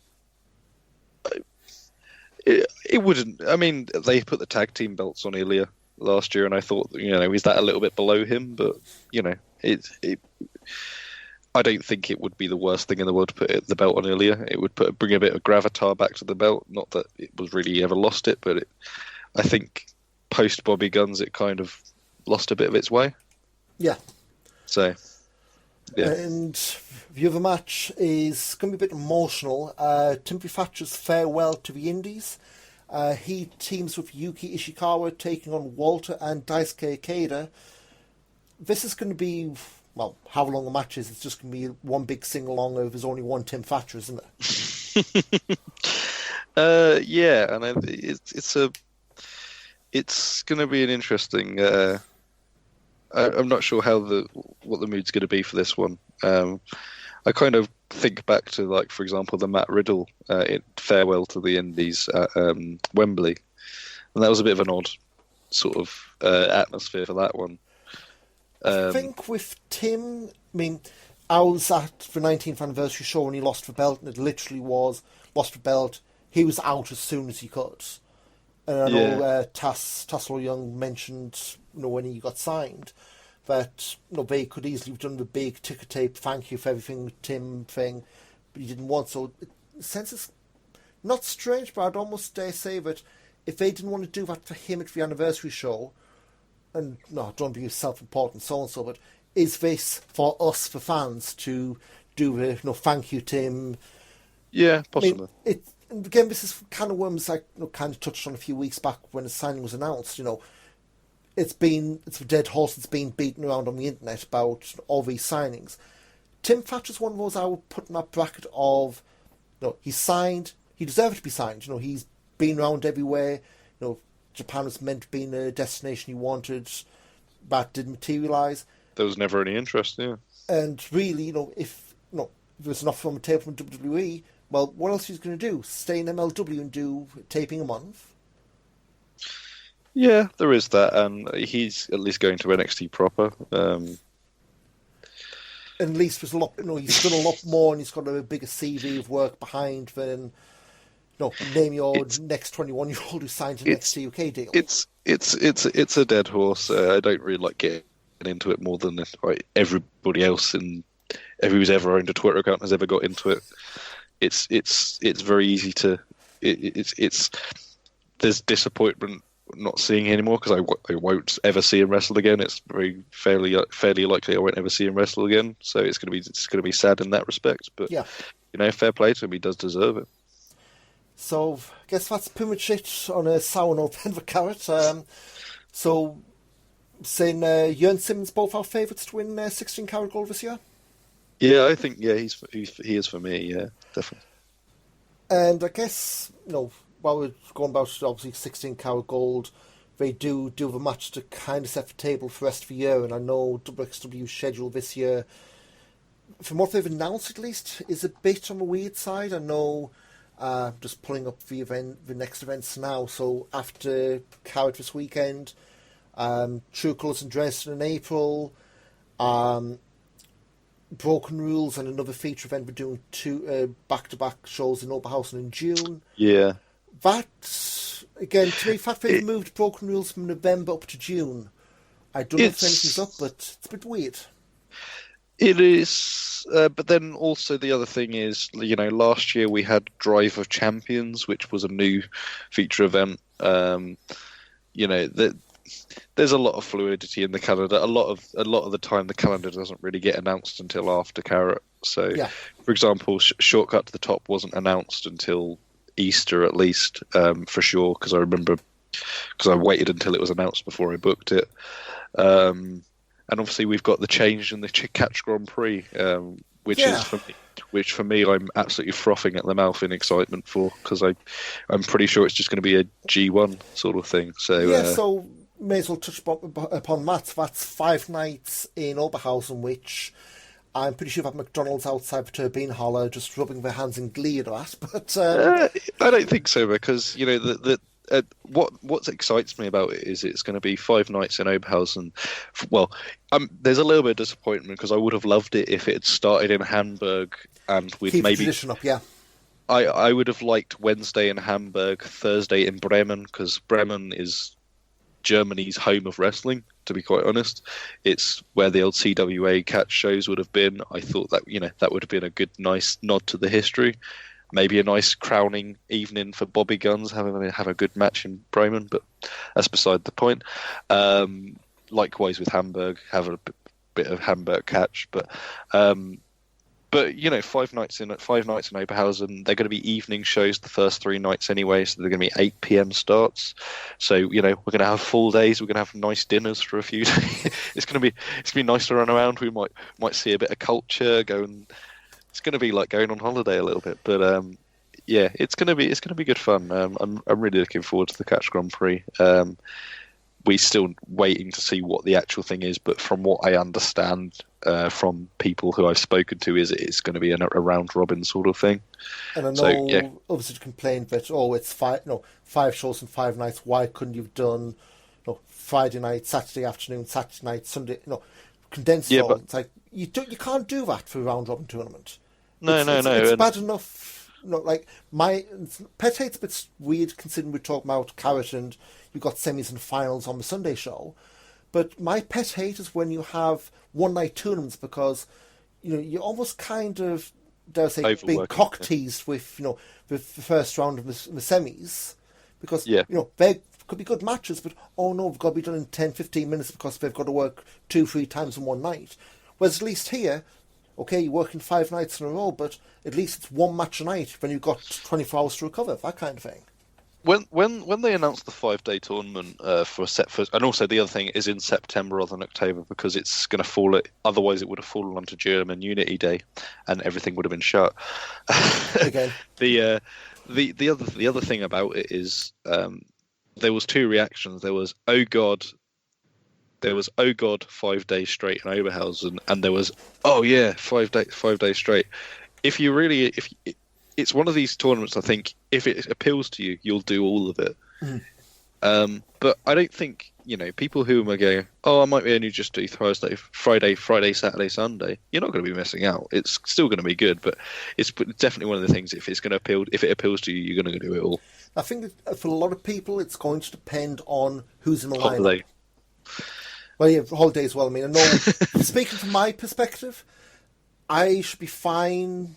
it wouldn't. I mean, they put the tag team belts on Ilya last year, and I thought, is that a little bit below him? But it. I don't think it would be the worst thing in the world to put the belt on Ilya. It would bring a bit of gravitas back to the belt. Not that it was really ever lost it, but I think post Bobby Guns, it kind of lost a bit of its way. Yeah. So, yeah. And the other match is going to be a bit emotional. Timothy Thatcher's farewell to the Indies. He teams with Yuki Ishikawa, taking on Walter and Daisuke Ikeda. This is going to be, well, how long the match is. It's just going to be one big sing-along of there's only one Tim Thatcher, isn't it? Yeah, and it's going to be an interesting. I'm not sure what the mood's going to be for this one. I kind of think back to, like, for example, the Matt Riddle farewell to the Indies at Wembley, and that was a bit of an odd sort of atmosphere for that one. I think with Tim, I mean, I was at the 19th anniversary show when he lost the belt, and it literally was lost the belt. He was out as soon as he could. And I know Tassilo Young mentioned, when he got signed, that they could easily have done the big ticker tape thank you for everything Tim thing, but he didn't want. So, in a sense, it's not strange, but I'd almost dare say that if they didn't want to do that for him at the anniversary show, and no, don't be self-important, so and so, but is this for us, for fans, to do a thank you, Tim? Yeah, possibly. I mean, and again, this is kind of worms I kind of touched on a few weeks back when the signing was announced. It's a dead horse that's been beaten around on the internet about all these signings. Tim Thatcher's one of those I would put in that bracket of, he's signed, he deserved to be signed. He's been around everywhere. Japan was meant to be a destination he wanted, but didn't materialise. There was never any interest, yeah. And really, if there's enough on the table from WWE, well, what else he's going to do? Stay in MLW and do taping a month? Yeah, there is that, and he's at least going to NXT proper. And at least there's a lot. He's done a lot more, and he's got a bigger CV of work behind than. Name your next 21-year-old who signed an NXT UK deal. It's a dead horse. I don't really like getting into it more than everybody else and who's ever owned a Twitter account has ever got into it. It's very easy to. There's disappointment not seeing him anymore because I won't ever see him wrestle again. It's fairly likely I won't ever see him wrestle again. So it's gonna be sad in that respect. But yeah, fair play to him. He does deserve it. So, I guess that's pretty much it on a sour note then for Carat. So, saying Jörn Simmons both our favourites to win 16 Carat Gold this year? Yeah, I think, he is for me, yeah, definitely. And I guess, while we're going about, obviously, 16 Carat Gold, they do the match to kind of set the table for the rest of the year, and I know WXW's schedule this year, from what they've announced at least, is a bit on the weird side. I know... just pulling up the next events now. So after Carat this weekend, True Colours in Dresden in April, Broken Rules and another feature event. We're doing two back-to-back shows in Oberhausen in June. Yeah. That, again, to me, the fact they've moved Broken Rules from November up to June, I don't know if anything's up, but it's a bit weird. It is, but then also the other thing is, last year we had Drive of Champions, which was a new feature event. There's a lot of fluidity in the calendar. A lot of the time, the calendar doesn't really get announced until after Carat. So, for example, Shortcut to the Top wasn't announced until Easter, at least, for sure. Because I waited until it was announced before I booked it. And obviously, we've got the change in the Catch Grand Prix, which for me, I'm absolutely frothing at the mouth in excitement for, because I'm pretty sure it's just going to be a G1 sort of thing. So so may as well touch upon that. That's 5 nights in Oberhausen, which I'm pretty sure that McDonald's outside the Turbine Hall are just rubbing their hands in glee at that. But I don't think so, because what excites me about it is it's going to be 5 nights in Oberhausen. Well, there's a little bit of disappointment because I would have loved it if it had started in Hamburg and with keep the maybe tradition up, yeah. I would have liked Wednesday in Hamburg, Thursday in Bremen, because Bremen is Germany's home of wrestling, to be quite honest. It's where the old CWA catch shows would have been. I thought that that would have been a good, nice nod to the history. Maybe a nice crowning evening for Bobby Guns, have a good match in Bremen, but that's beside the point. Likewise with Hamburg, have a bit of Hamburg catch, but 5 nights in Oberhausen. They're going to be evening shows the first 3 nights anyway, so they're going to be 8 p.m. starts. So we're going to have full days. We're going to have nice dinners for a few days. It's going to be nice to run around. We might see a bit of culture going. It's going to be like going on holiday a little bit, but it's going to be good fun. I'm really looking forward to the Catch Grand Prix. We're still waiting to see what the actual thing is, but from what I understand from people who I've spoken to, it's going to be a round robin sort of thing. And I know, obviously, to complain that it's 5 shows in 5 nights. Why couldn't you've done Friday night, Saturday afternoon, Saturday night, Sunday? Condensed all. It's like you can't do that for a round robin tournament. No. It's bad enough. Like my pet hate's a bit weird considering we're talking about Carat and you've got semis and finals on the Sunday show. But my pet hate is when you have one night tournaments because you almost kind of, dare I say, being cock teased with the first round of the semis because they could be good matches, but they've got to be done in 10-15 minutes because they've got to work 2-3 times in one night. Whereas at least here, okay, you're working 5 nights in a row, but at least it's one match a night when you've got 24 hours to recover, that kind of thing. When they announced the 5-day tournament and also the other thing is in September rather than October because it's going to fall. Otherwise, it would have fallen onto German Unity Day, and everything would have been shut. Again, the other thing about it is there was 2 reactions. There was oh god 5 days straight in Oberhausen, and there was 5 days straight. It's one of these tournaments, I think, if it appeals to you, you'll do all of it. But I don't think, people who are going, I might only just do Thursday, Friday, Saturday, Sunday. You're not going to be missing out. It's still going to be good, but it's definitely one of the things, if it appeals to you, you're going to do it all. I think that for a lot of people, it's going to depend on who's in the lineup. Well, yeah, holiday as well. I mean, I know, speaking from my perspective, I should be fine,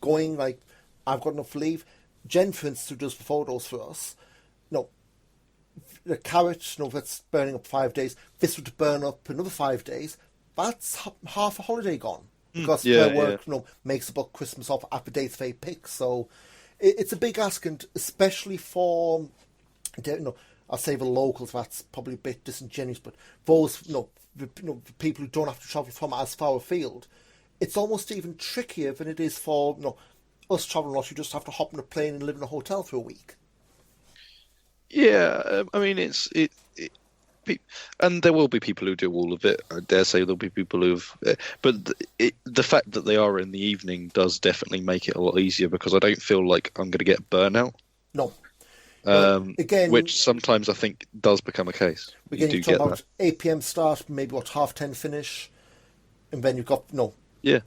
going, like, I've got enough leave. Jen, for instance, who does the photos for us, the Carat, that's burning up 5 days. This would burn up another 5 days. That's half a holiday gone. Because their work, makes the book Christmas off at the dates they pick. So it's a big ask, and especially for, I'll say the locals, that's probably a bit disingenuous, but those, the people who don't have to travel from as far afield, it's almost even trickier than it is for, us travelling lots. You just have to hop on a plane and live in a hotel for a week. Yeah, I mean, and there will be people who do all of it. I dare say there'll be people but the fact that they are in the evening does definitely make it a lot easier because I don't feel like I'm going to get burnout. No. Again, which sometimes I think does become a case. Again, you talk about 8 p.m. start, maybe 10:30 finish, and then you've got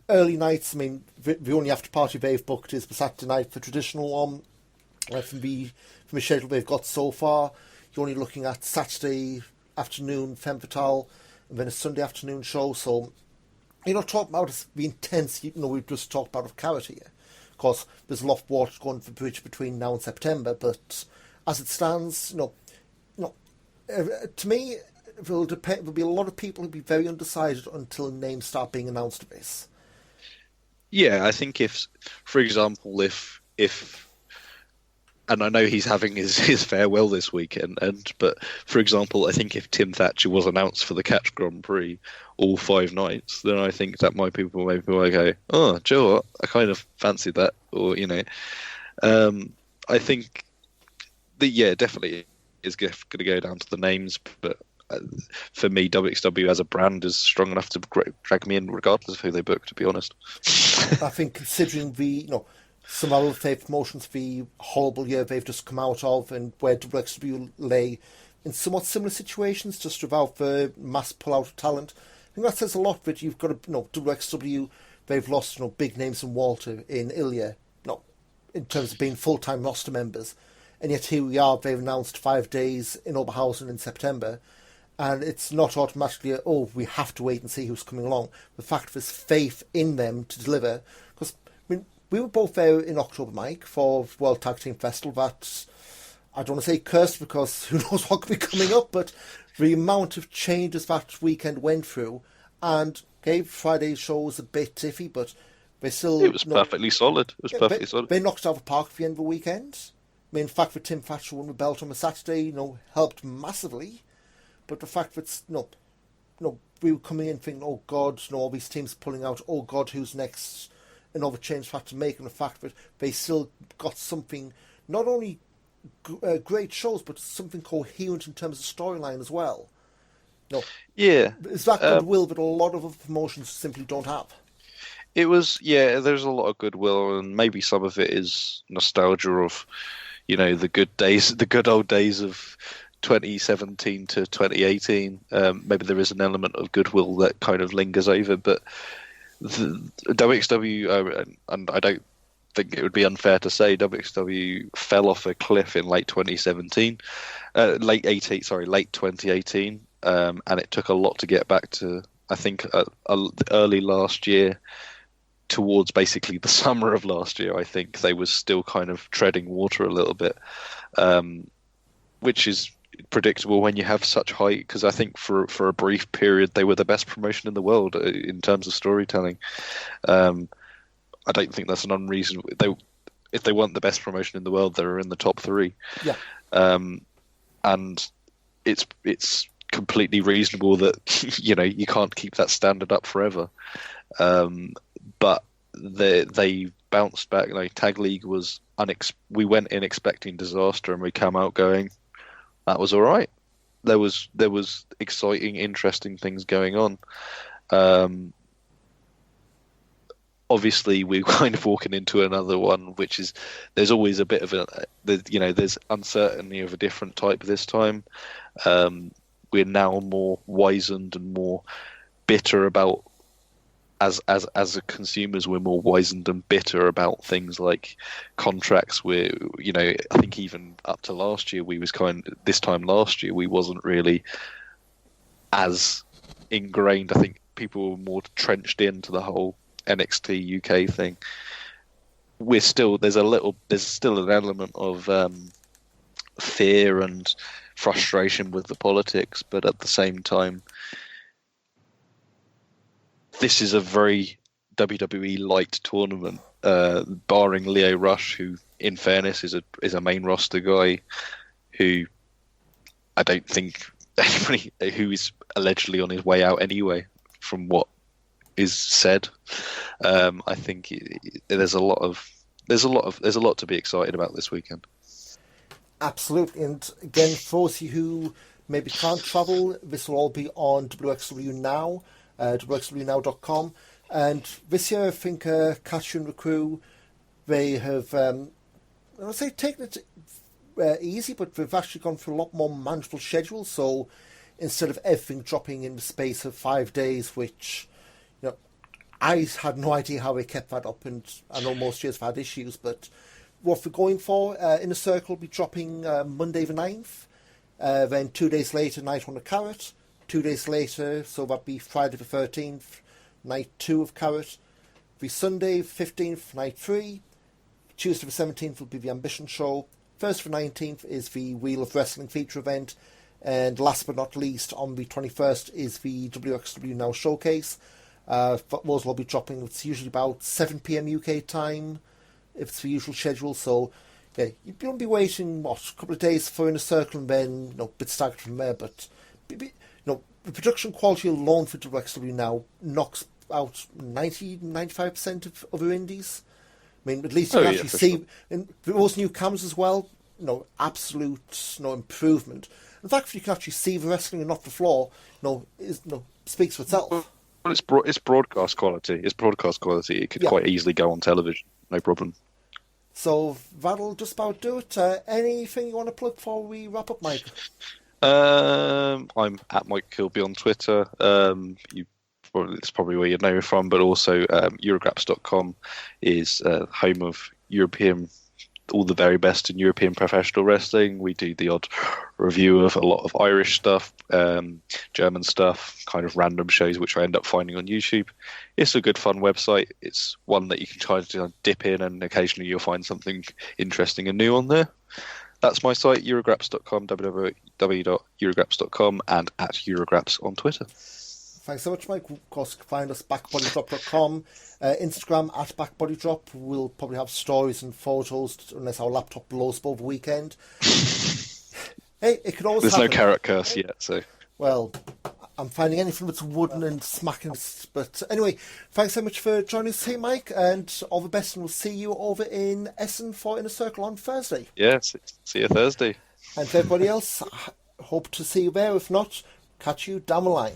early nights. I mean, the only after party they've booked is the Saturday night, the traditional one. From the schedule they've got so far, you're only looking at Saturday afternoon femme fatale, and then a Sunday afternoon show. So you're not talking about the intense. We've just talked about of Carat here. Of course, there's a lot of water going for the bridge between now and September, but as it stands, to me, there'll be a lot of people who'll be very undecided until names start being announced of this. Yeah, I think for example, if and I know he's having his farewell this weekend, but for example, I think if Tim Thatcher was announced for the Catch Grand Prix all 5 nights, then I think that might people might go, oh, do you know what? I kind of fancied that, or I think that definitely is going to go down to the names, but for me, WXW as a brand is strong enough to drag me in regardless of who they book, to be honest. I think considering some other favourite promotions, the horrible year they've just come out of, and where WXW lay in somewhat similar situations, just without the mass pull-out of talent, I think that says a lot. That you've got WXW, they've lost big names in Walter, in Ilya, in terms of being full-time roster members, and yet here we are. They've announced 5 days in Oberhausen in September, and it's not automatically we have to wait and see who's coming along. The fact there's faith in them to deliver, because we were both there in October, Mike, for World Tag Team Festival. That, I don't want to say cursed, because who knows what could be coming up, but the amount of changes that weekend went through, and Friday's show was a bit iffy, but they still... It was perfectly solid. It was perfectly solid. They knocked it out of the park at the end of the weekend. I mean, the fact that Tim Thatcher won the belt on the Saturday, helped massively. But the fact that, we were coming in thinking, oh God, all these teams pulling out, oh God, who's next? Another change they had to make, and the fact that they still got something, not only great shows, but something coherent in terms of storyline as well. Yeah. It's that goodwill that a lot of other promotions simply don't have. It was, there's a lot of goodwill, and maybe some of it is nostalgia of, the good old days of 2017 to 2018. Maybe there is an element of goodwill that kind of lingers over, but the WXW, and I don't think it would be unfair to say WXW fell off a cliff in late 2017, late 2018, and it took a lot to get back to, I think, early last year, towards basically the summer of last year. I think they was still kind of treading water a little bit, which is predictable when you have such height, because I think for a brief period they were the best promotion in the world in terms of storytelling. I don't think that's an unreasonable... If they weren't the best promotion in the world, they were in the top 3. Yeah. And it's completely reasonable that you can't keep that standard up forever. But they bounced back. Tag League was we went in expecting disaster, and we come out going, that was all right. There was exciting, interesting things going on. Obviously, we're kind of walking into another one, which is, there's always a bit of there's uncertainty of a different type this time. We're now more wizened and more bitter about, as a consumers, we're more wizened and bitter about things like contracts. I think even up to last year, this time last year, we wasn't really as ingrained. I think people were more trenched into the whole NXT UK thing. There's still an element of fear and frustration with the politics, but at the same time, this is a very WWE light tournament, barring Lio Rush, who, in fairness, is a main roster guy, who I don't think anybody who is allegedly on his way out anyway, from what is said. I think there's a lot to be excited about this weekend. Absolutely, and again, for those who maybe can't travel, this will all be on WXW Now, WXWNow.com. And this year, I think Katja and the crew, they have, I would say, taken it easy, but they've actually gone for a lot more manageable schedule. So instead of everything dropping in the space of 5 days, which I had no idea how they kept that up, and I know most years have had issues, but what we're going for, Inner Circle will be dropping Monday the 9th, then 2 days later, Night on the Carat, 2 days later, so that'd be Friday the 13th, Night 2 of Carat, the Sunday 15th, Night 3, Tuesday the 17th will be the Ambition Show, Thursday the 19th is the Wheel of Wrestling feature event, and last but not least, on the 21st is the WXW Now Showcase. Those will be dropping. It's usually about 7 p.m. UK time, if it's the usual schedule. So, you won't be waiting a couple of days for Inner Circle, and then a bit staggered from there. But the production quality alone for WXW Now knocks out 90-95% of other indies. I mean, at least you can actually see, and those new cameras as well. Absolute improvement. The fact that you can actually see the wrestling and not the floor, speaks for itself. Well, it's broadcast quality. It's broadcast quality. It could quite easily go on television, no problem. So that'll just about do it. Anything you want to plug before we wrap up, Mike? I'm at Mike Kilby on Twitter. It's probably where you'd know me from, but also Eurograps.com is home of all the very best in European professional wrestling. We do the odd review of a lot of Irish stuff, German stuff, kind of random shows which I end up finding on YouTube. It's a good, fun website. It's one that you can try to dip in, and occasionally you'll find something interesting and new on there. That's my site, Eurograps.com, www.eurograps.com, and at Eurograps on Twitter. Thanks so much, Mike. Of course, you can find us BackBodyDrop.com, Instagram at BackBodyDrop. We'll probably have stories and photos unless our laptop blows up over the weekend. Hey, it could always There's happen. no carrot curse yet, so... Well, I'm finding anything that's wooden and smacking. But anyway, thanks so much for joining us here, Mike, and all the best, and we'll see you over in Essen for Inner Circle on Thursday. Yes, see you Thursday. And for everybody else, hope to see you there. If not, catch you down the line.